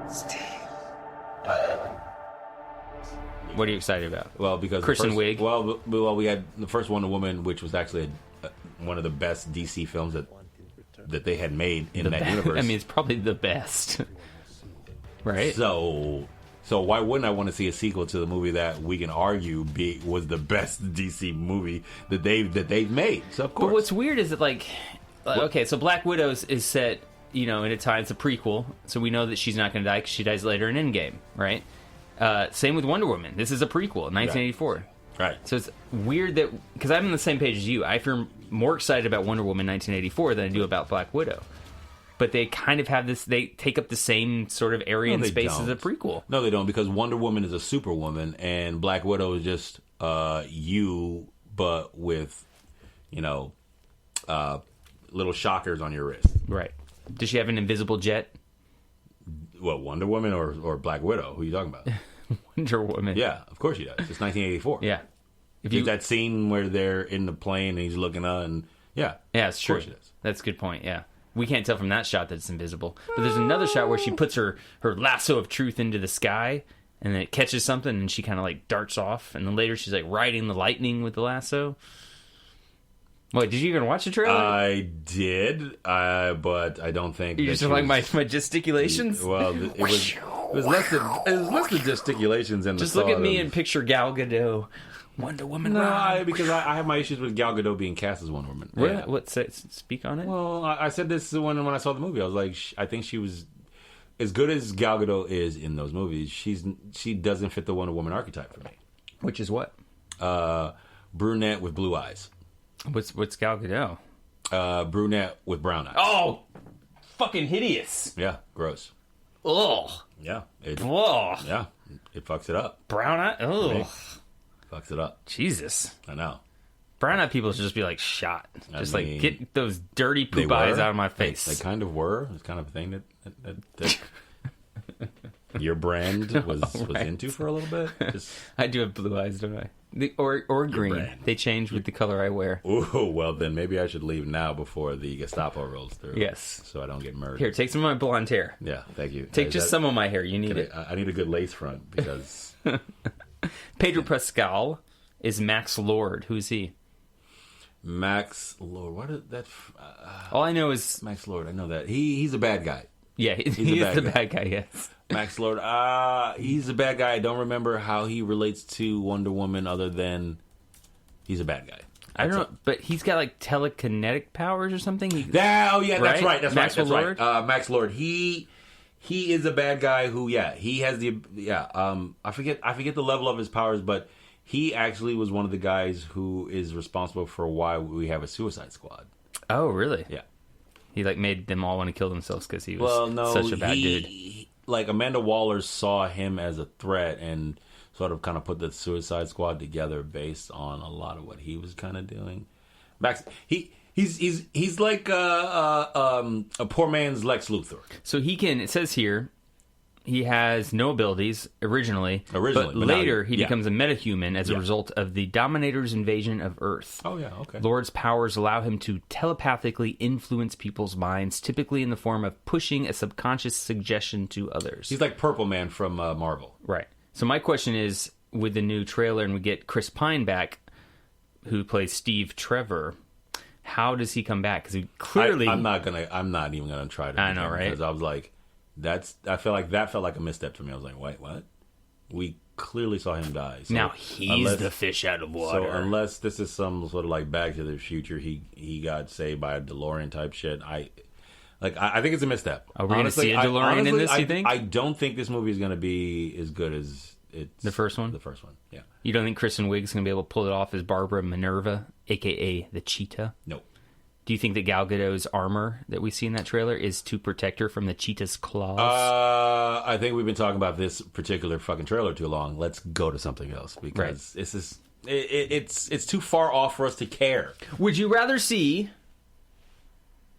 Steve. What are you excited about? Well, because Kristen Wiig. Well, we had the first Wonder Woman, which was actually one of the best DC films that they had made in that universe. I mean, it's probably the best, right? So why wouldn't I want to see a sequel to the movie that we can argue was the best DC movie that they've made? So of course. But what's weird is that okay, so Black Widow is set, in a time it's a prequel, so we know that she's not going to die because she dies later in Endgame, right? Same with Wonder Woman. This is a prequel, 1984. Right. So it's weird that, because I'm on the same page as you, I feel more excited about Wonder Woman 1984 than I do about Black Widow. But they kind of have this, they take up the same sort of area and space as a prequel. No, they don't, because Wonder Woman is a superwoman, and Black Widow is just you, but with, little shockers on your wrist. Right. Does she have an invisible jet? What, Wonder Woman or Black Widow? Who are you talking about? Wonder Woman. Yeah, of course she does. It's 1984. Yeah. If that scene where they're in the plane and he's looking up, and yeah, it's true. Of course she does. That's a good point. Yeah, we can't tell from that shot that it's invisible. But there's another shot where she puts her lasso of truth into the sky, and then it catches something, and she kind of darts off, and then later she's riding the lightning with the lasso. Wait, did you even watch the trailer? I did, but I don't think you just like my gesticulations. Well, it was less the gesticulations and just look at me and picture Gal Gadot, Wonder Woman. No, because I have my issues with Gal Gadot being cast as Wonder Woman. Really? Yeah. What? Speak on it. Well, I said this when I saw the movie. I was like, I think she was as good as Gal Gadot is in those movies. She doesn't fit the Wonder Woman archetype for me. Which is what? Brunette with blue eyes. What's Gal Gadot? Brunette with brown eyes. Oh, fucking hideous. Yeah, gross. Ugh. Yeah. Ugh. Yeah, it fucks it up. Brown eye? Ugh. Fucks it up. Jesus. I know. Brown eyed people should just be shot. Get those dirty poop eyes out of my face. They kind of were. It's kind of a thing that your brand was into for a little bit. I do have blue eyes, don't I? Or green. Brand. They change with the color I wear. Oh, well, then maybe I should leave now before the Gestapo rolls through. Yes. So I don't get murdered. Here, take some of my blonde hair. Yeah, thank you. Take just some of my hair. You need it. I need a good lace front because... Pedro Pascal is Max Lord. Who's he? Max Lord. What is that? All I know is... Max Lord. I know that. He's a bad guy. Yeah, he's the bad guy, yes. Max Lord, he's a bad guy. I don't remember how he relates to Wonder Woman other than he's a bad guy. I don't know, but he's got like telekinetic powers or something. That's right. Max Lord? Max Lord. He is a bad guy who, he has I forget the level of his powers, but he actually was one of the guys who is responsible for why we have a Suicide Squad. Oh, really? Yeah. He made them all want to kill themselves because he was such a bad dude. Like Amanda Waller saw him as a threat and sort of kind of put the Suicide Squad together based on a lot of what he was kind of doing. Max, he's like a poor man's Lex Luthor. So he can. It says here he has no abilities originally, but later he becomes a metahuman as a result of the Dominator's invasion of Earth. Oh yeah, okay. Lord's powers allow him to telepathically influence people's minds, typically in the form of pushing a subconscious suggestion to others. He's like Purple Man from Marvel. Right. So my question is, with the new trailer, and we get Chris Pine back, who plays Steve Trevor, how does he come back? Because he clearly... I'm not even gonna try to. I know, right? Because I was like... I feel like that felt like a misstep for me. I was like, wait, what? We clearly saw him die. So now he's the fish out of water. So unless this is some sort of like Back to the Future, he got saved by a DeLorean type shit. I think it's a misstep. Are we going to see a DeLorean in this, you think? I don't think this movie is going to be as good as the first one? The first one, yeah. You don't think Kristen Wiig's going to be able to pull it off as Barbara Minerva, a.k.a. the Cheetah? Nope. Do you think that Gal Gadot's armor that we see in that trailer is to protect her from the cheetah's claws? I think we've been talking about this particular fucking trailer too long. Let's go to something else because it's too far off for us to care. Would you rather see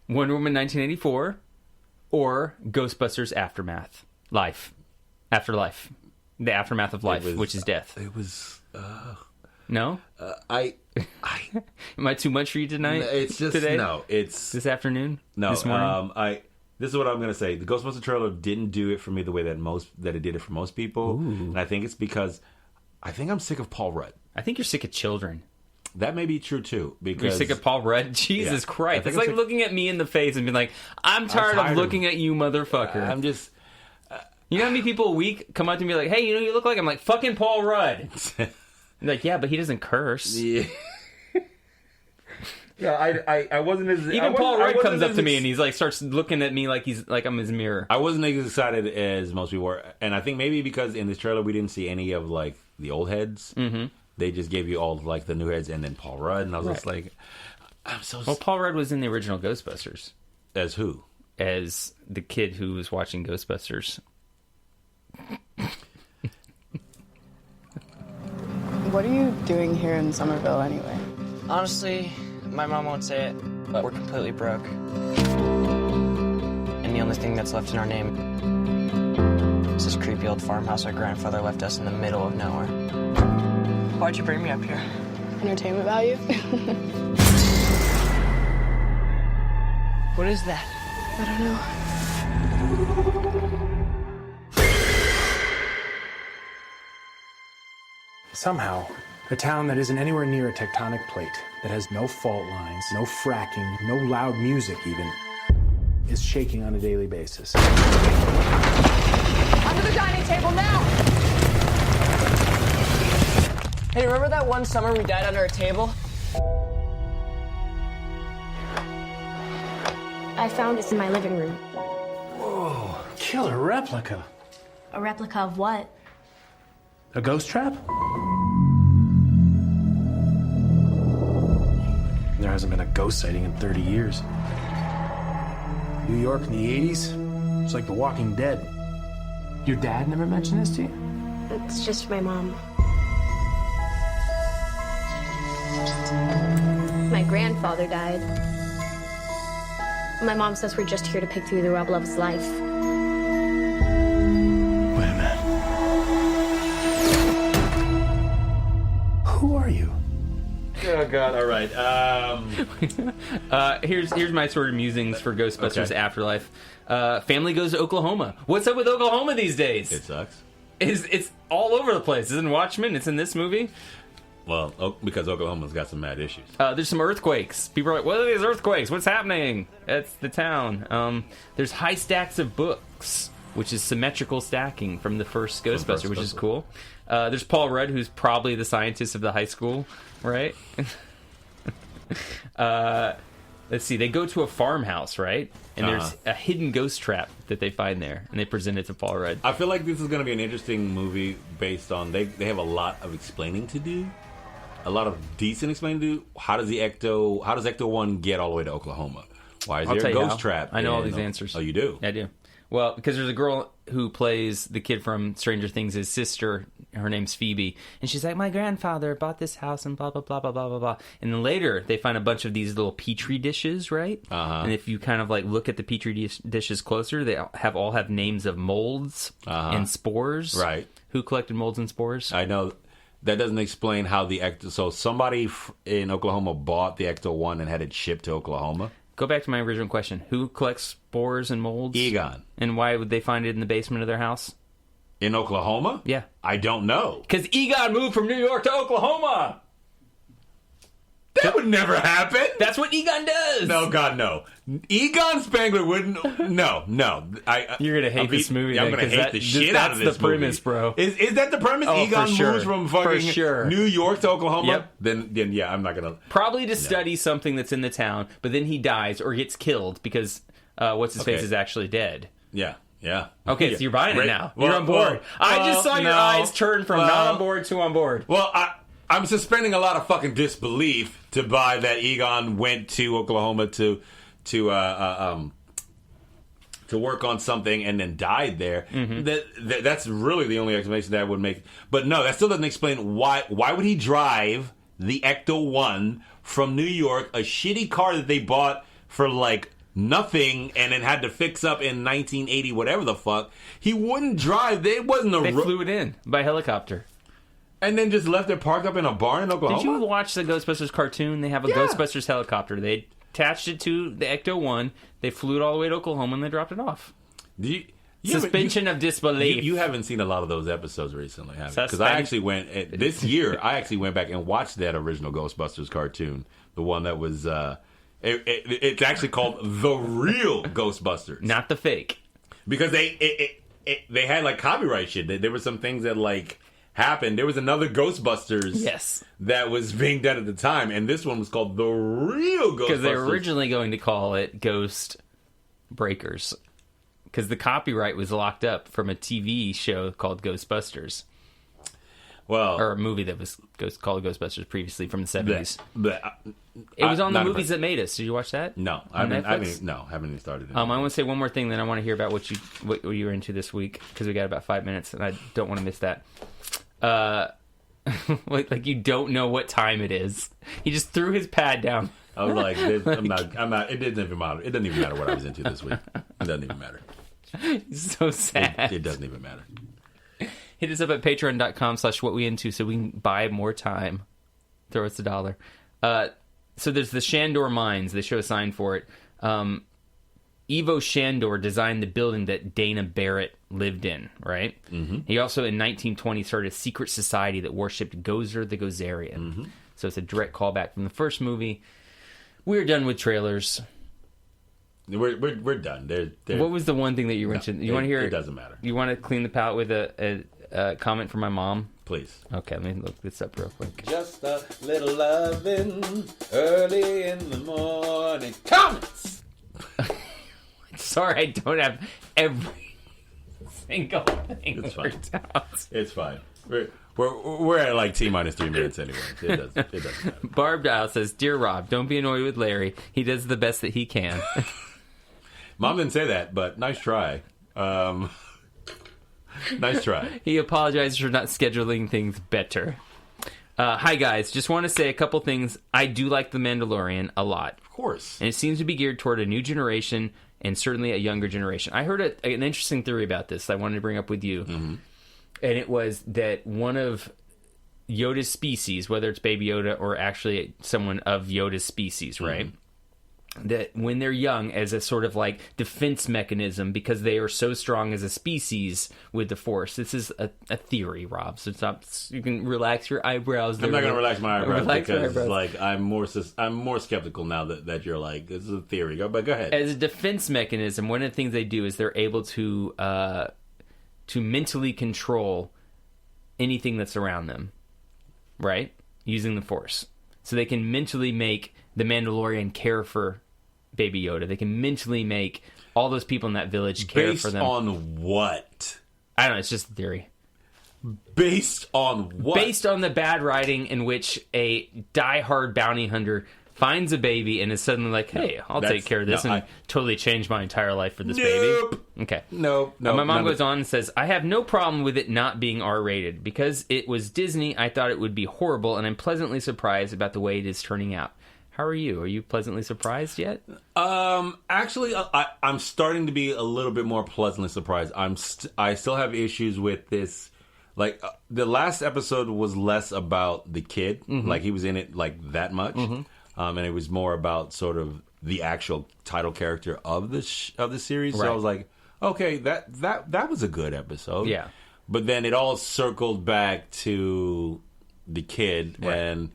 Wonder Woman 1984 or Ghostbusters Afterlife? Afterlife. The aftermath of life, which is death. It was... No? Am I too much for you tonight? It's just... today? No, it's... This afternoon? No. This morning? This is what I'm going to say. The Ghostbusters trailer didn't do it for me the way that it did it for most people. Ooh. And I think it's because... I think I'm sick of Paul Rudd. I think you're sick of children. That may be true, too. Because you're sick of Paul Rudd? Jesus Christ. It's like looking at me in the face and being like, I'm tired of looking at you, motherfucker. I'm just... you know how many people a week come up to me like, hey, you know who you look like? I'm like, fucking Paul Rudd. Like, yeah, but he doesn't curse. Yeah. I wasn't as... Even Paul Rudd comes up to me and he's like, starts looking at me like he's like I'm his mirror. I wasn't as excited as most people were. And I think maybe because in this trailer we didn't see any of, like, the old heads. Mm-hmm. They just gave you all, like, the new heads and then Paul Rudd. And I was just like, I'm so... Well, Paul Rudd was in the original Ghostbusters. As who? As the kid who was watching Ghostbusters. What are you doing here in Somerville anyway? Honestly, my mom won't say it, but we're completely broke. And the only thing that's left in our name is this creepy old farmhouse our grandfather left us in the middle of nowhere. Why'd you bring me up here? Entertainment value? What is that? I don't know. Somehow, a town that isn't anywhere near a tectonic plate, that has no fault lines, no fracking, no loud music even, is shaking on a daily basis. Under the dining table now! Hey, remember that one summer we died under a table? I found this in my living room. Whoa, killer replica. A replica of what? A ghost trap? There hasn't been a ghost sighting in 30 years. New York in the 80s, it's like The Walking Dead. Your dad never mentioned this to you? It's just my mom. My grandfather died. My mom says we're just here to pick through the rubble of his life. Wait a God! All right. Here's my sort of musings for Ghostbusters Afterlife. Family goes to Oklahoma. What's up with Oklahoma these days? It sucks. It's all over the place. It's in Watchmen. It's in this movie. Well, because Oklahoma's got some mad issues. There's some earthquakes. People are like, what are these earthquakes? What's happening? It's the town. There's high stacks of books, which is symmetrical stacking from the first Ghostbuster, which is cool. There's Paul Rudd, who's probably the scientist of the high school, right? Let's see. They go to a farmhouse, right? And there's a hidden ghost trap that they find there, and they present it to Paul Rudd. I feel like this is going to be an interesting movie based on they have a lot of explaining to do. A lot of decent explaining to do. How does Ecto 1 get all the way to Oklahoma? Why is there a ghost trap? I know all these answers. Oh, you do? I do. Well, because there's a girl who plays the kid from Stranger Things, his sister. Her name's Phoebe, and she's like, my grandfather bought this house and blah blah blah blah blah blah blah. And then later they find a bunch of these little petri dishes, right? And if you kind of like look at the petri dishes closer, they all have names of molds and spores. Right? Who collected molds and spores? I know. That doesn't explain how the Ecto... So somebody in Oklahoma bought the Ecto 1 and had it shipped to Oklahoma? Go back to my original question. Who collects spores and molds? Egon. And why would they find it in the basement of their house? In Oklahoma? Yeah. I don't know. Because Egon moved from New York to Oklahoma! That would never happen. That's what Egon does. No, God, no. Egon Spangler wouldn't. No. You're gonna hate this movie. I'm gonna hate the shit out of this movie. That's the premise, bro. Is that the premise? Oh, Egon for sure. moves from fucking New York to Oklahoma. Yep. Then yeah, I'm not gonna. Probably to study something that's in the town, but then he dies or gets killed because what's his face is actually dead. Yeah. Okay, so you're buying it now. Well, you're on board. I just saw your eyes turn from not on board to on board. Well, I'm suspending a lot of fucking disbelief to buy that Egon went to Oklahoma to work on something and then died there. Mm-hmm. That's really the only explanation that would make. But no, that still doesn't explain why would he drive the Ecto 1 from New York, a shitty car that they bought for like nothing and then had to fix up in 1980, whatever the fuck. He wouldn't drive. They flew it in by helicopter. And then just left it parked up in a barn in Oklahoma? Did you watch the Ghostbusters cartoon? They have a Ghostbusters helicopter. They attached it to the Ecto 1. They flew it all the way to Oklahoma and they dropped it off. Suspension of disbelief. You haven't seen a lot of those episodes recently, have you? Because I actually went... This year, I actually went back and watched that original Ghostbusters cartoon. The one that was... it's actually called The Real Ghostbusters. Not the fake. Because they had like copyright shit. There were some things that like... happened. There was another Ghostbusters that was being done at the time, and this one was called The Real Ghostbusters. Because they were originally going to call it Ghost Breakers. Because the copyright was locked up from a TV show called Ghostbusters. Well, or a movie that was called Ghostbusters previously from the 70s. It was on the Movies That Made Us. Did you watch that? No, I haven't even started. I want to say one more thing, then I want to hear about what you were into this week, because we got about 5 minutes, and I don't want to miss that. Like you don't know what time it is. He just threw his pad down. I was like, I'm not. It didn't even matter. It doesn't even matter what I was into this week. It doesn't even matter. He's so sad. It doesn't even matter. Hit us up at patreon.com/whatweinto so we can buy more time. Throw us $1. So there's the Shandor Mines. They show a sign for it. Ivo Shandor designed the building that Dana Barrett lived in, right? Mm-hmm. He also, in 1920, started a secret society that worshipped Gozer the Gozerian. Mm-hmm. So it's a direct callback from the first movie. We're done with trailers. We're done. They're, what was the one thing that you mentioned? You want to hear? It doesn't matter. You want to clean the palate with a comment from my mom? Please. Okay, let me look this up real quick. Just a little loving early in the morning. Comments! Sorry, I don't have every single thing. It's fine. It's fine. We're at like T-minus 3 minutes anyway. It doesn't matter. Barb Dial says, "Dear Rob, don't be annoyed with Larry. He does the best that he can." Mom didn't say that, but nice try. Nice try. He apologizes for not scheduling things better. Hi, guys. Just want to say a couple things. I do like The Mandalorian a lot. Of course. And it seems to be geared toward a new generation and certainly a younger generation. I heard an interesting theory about this I wanted to bring up with you. Mm-hmm. And it was that one of Yoda's species, whether it's Baby Yoda or actually someone of Yoda's species, right? That when they're young, as a sort of like defense mechanism, because they are so strong as a species with the Force. This is a theory, Rob. So you can relax your eyebrows. I'm not going to relax my eyebrows because like I'm more skeptical now that you're like, this is a theory. But go ahead. As a defense mechanism, one of the things they do is they're able to mentally control anything that's around them, right? Using the Force. So they can mentally make the Mandalorian care for Baby Yoda. They can mentally make all those people in that village care for them. Based on what? I don't know. It's just a theory. Based on what? Based on the bad writing in which a diehard bounty hunter finds a baby and is suddenly like, hey, I'll take care of this and totally change my entire life for this baby. Okay. No. My mom goes on and says, I have no problem with it not being R-rated. Because it was Disney, I thought it would be horrible, and I'm pleasantly surprised about the way it is turning out. How are you? Are you pleasantly surprised yet? Actually, I'm starting to be a little bit more pleasantly surprised. I still have issues with this. Like, the last episode was less about the kid. Like, he was in it, like, that much. And it was more about sort of the actual title character of the series. Right. So I was like, okay, that was a good episode. Yeah. But then it all circled back to the kid. Right. And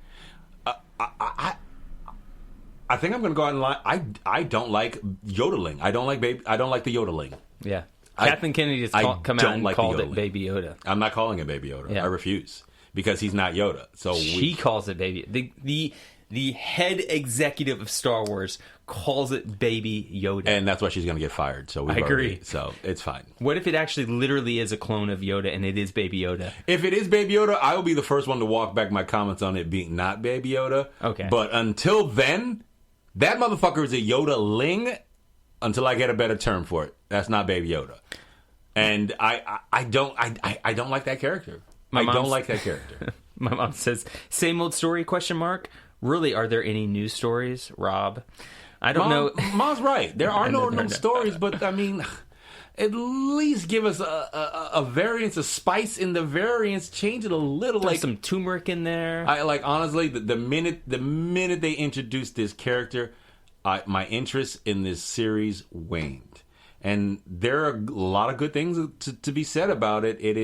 I think I'm going to go out and lie. I don't like yodeling. I don't like the yodeling. Yeah. Kathleen Kennedy has come out and called it Baby Yoda. I'm not calling it Baby Yoda. Yeah. I refuse. Because he's not Yoda. So she calls it Baby. The head executive of Star Wars calls it Baby Yoda. And that's why she's going to get fired. So I agree. So it's fine. What if it actually literally is a clone of Yoda and it is Baby Yoda? If it is Baby Yoda, I will be the first one to walk back my comments on it being not Baby Yoda. Okay. But until then, that motherfucker is a Yoda-ling until I get a better term for it. That's not Baby Yoda. And I don't like that character. I don't like that character. My mom says, same old story, ? Really, are there any news stories, Rob? I don't know. Mom's right. There are no stories, but I mean, at least give us a variance, a spice in the variance. Change it a little. Throw some turmeric in there. I like honestly, the minute they introduced this character, my interest in this series waned. And there are a lot of good things to be said about it. It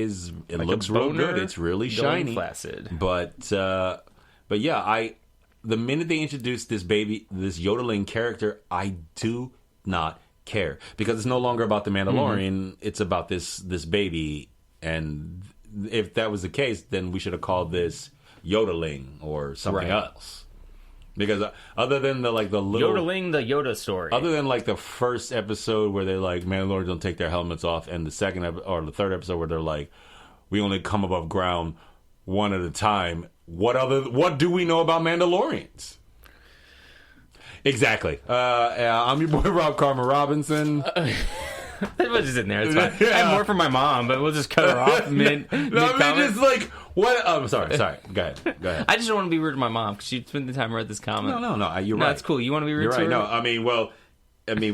like looks real good. It's really shiny, flaccid. But yeah, the minute they introduced this yodeling character, I do not care because it's no longer about the Mandalorian. It's about this baby, and if that was the case, then we should have called this yodeling or something else. Because other than the little yodeling, the Yoda story, other than like the first episode where they're like Mandalorians don't take their helmets off, and the second or the third episode where they're like, we only come above ground one at a time. What do we know about Mandalorians? Exactly. I'm your boy Rob Karma Robinson. That was just in there. It's fine. Yeah. I have more for my mom, but we'll just cut her off mid. No, I mean, just like what? Oh, sorry. Go ahead. I just don't want to be rude to my mom because she spent the time read this comment. No. You're right. That's cool. You want to be rude to her? No, I mean,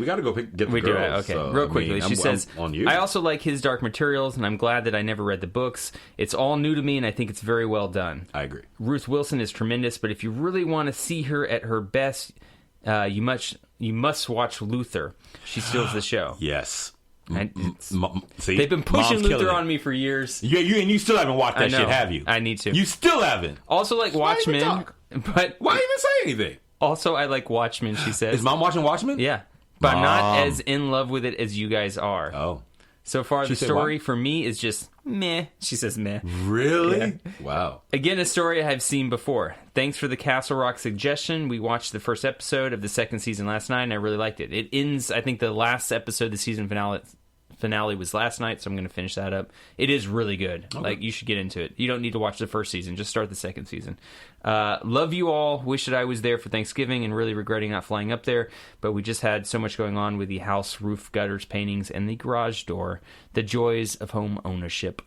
we got to go get the girls. Do it. Okay, so, real quickly. She says, on you. I also like his Dark Materials, and I'm glad that I never read the books. It's all new to me, and I think it's very well done. I agree. Ruth Wilson is tremendous, but if you really want to see her at her best, you must watch Luther. She steals the show. Yes. See, they've been pushing Luther on me for years. Yeah, you still haven't watched that shit, have you? I need to. You still haven't. Also, like Watchmen, but why even say anything? Also, I like Watchmen. She says, "Is Mom watching Watchmen?" Yeah, but I'm not as in love with it as you guys are. Oh, so far the story for me is just meh. She says meh. Really? Yeah. Wow. Again, a story I have seen before. Thanks for the Castle Rock suggestion. We watched the first episode of the second season last night, and I really liked it. It ends. I think the last episode, the season finale was last night, so I'm going to finish that up. It is really good. Okay. Like, you should get into it. You don't need to watch the first season. Just start the second season. Love you all. Wish that I was there for Thanksgiving and really regretting not flying up there, but we just had so much going on with the house, roof, gutters, paintings, and the garage door. The joys of home ownership.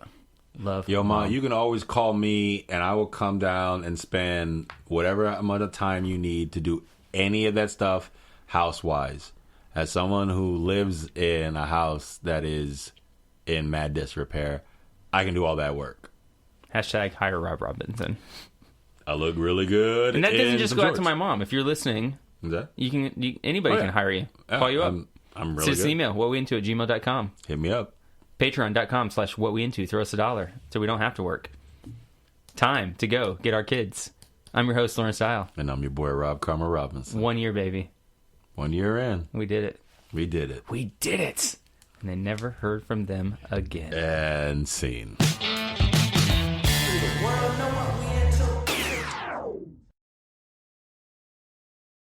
Love. Yo, Mom, you can always call me, and I will come down and spend whatever amount of time you need to do any of that stuff house-wise. As someone who lives in a house that is in mad disrepair, I can do all that work. Hashtag hire Rob Robinson. I look really good. And that doesn't just go out to shorts. my mom. If you're listening, Is that? Anybody can hire you. Call you up. I'm really Send us good. an email, whatweinto@gmail.com. Hit me up. Patreon.com/whatweinto. Throw us $1 so we don't have to work. Time to go get our kids. I'm your host, Lawrence Dial. And I'm your boy, Rob Karma Robinson. 1 year, baby. 1 year in. We did it. We did it. We did it. And I never heard from them again. And scene. The world know what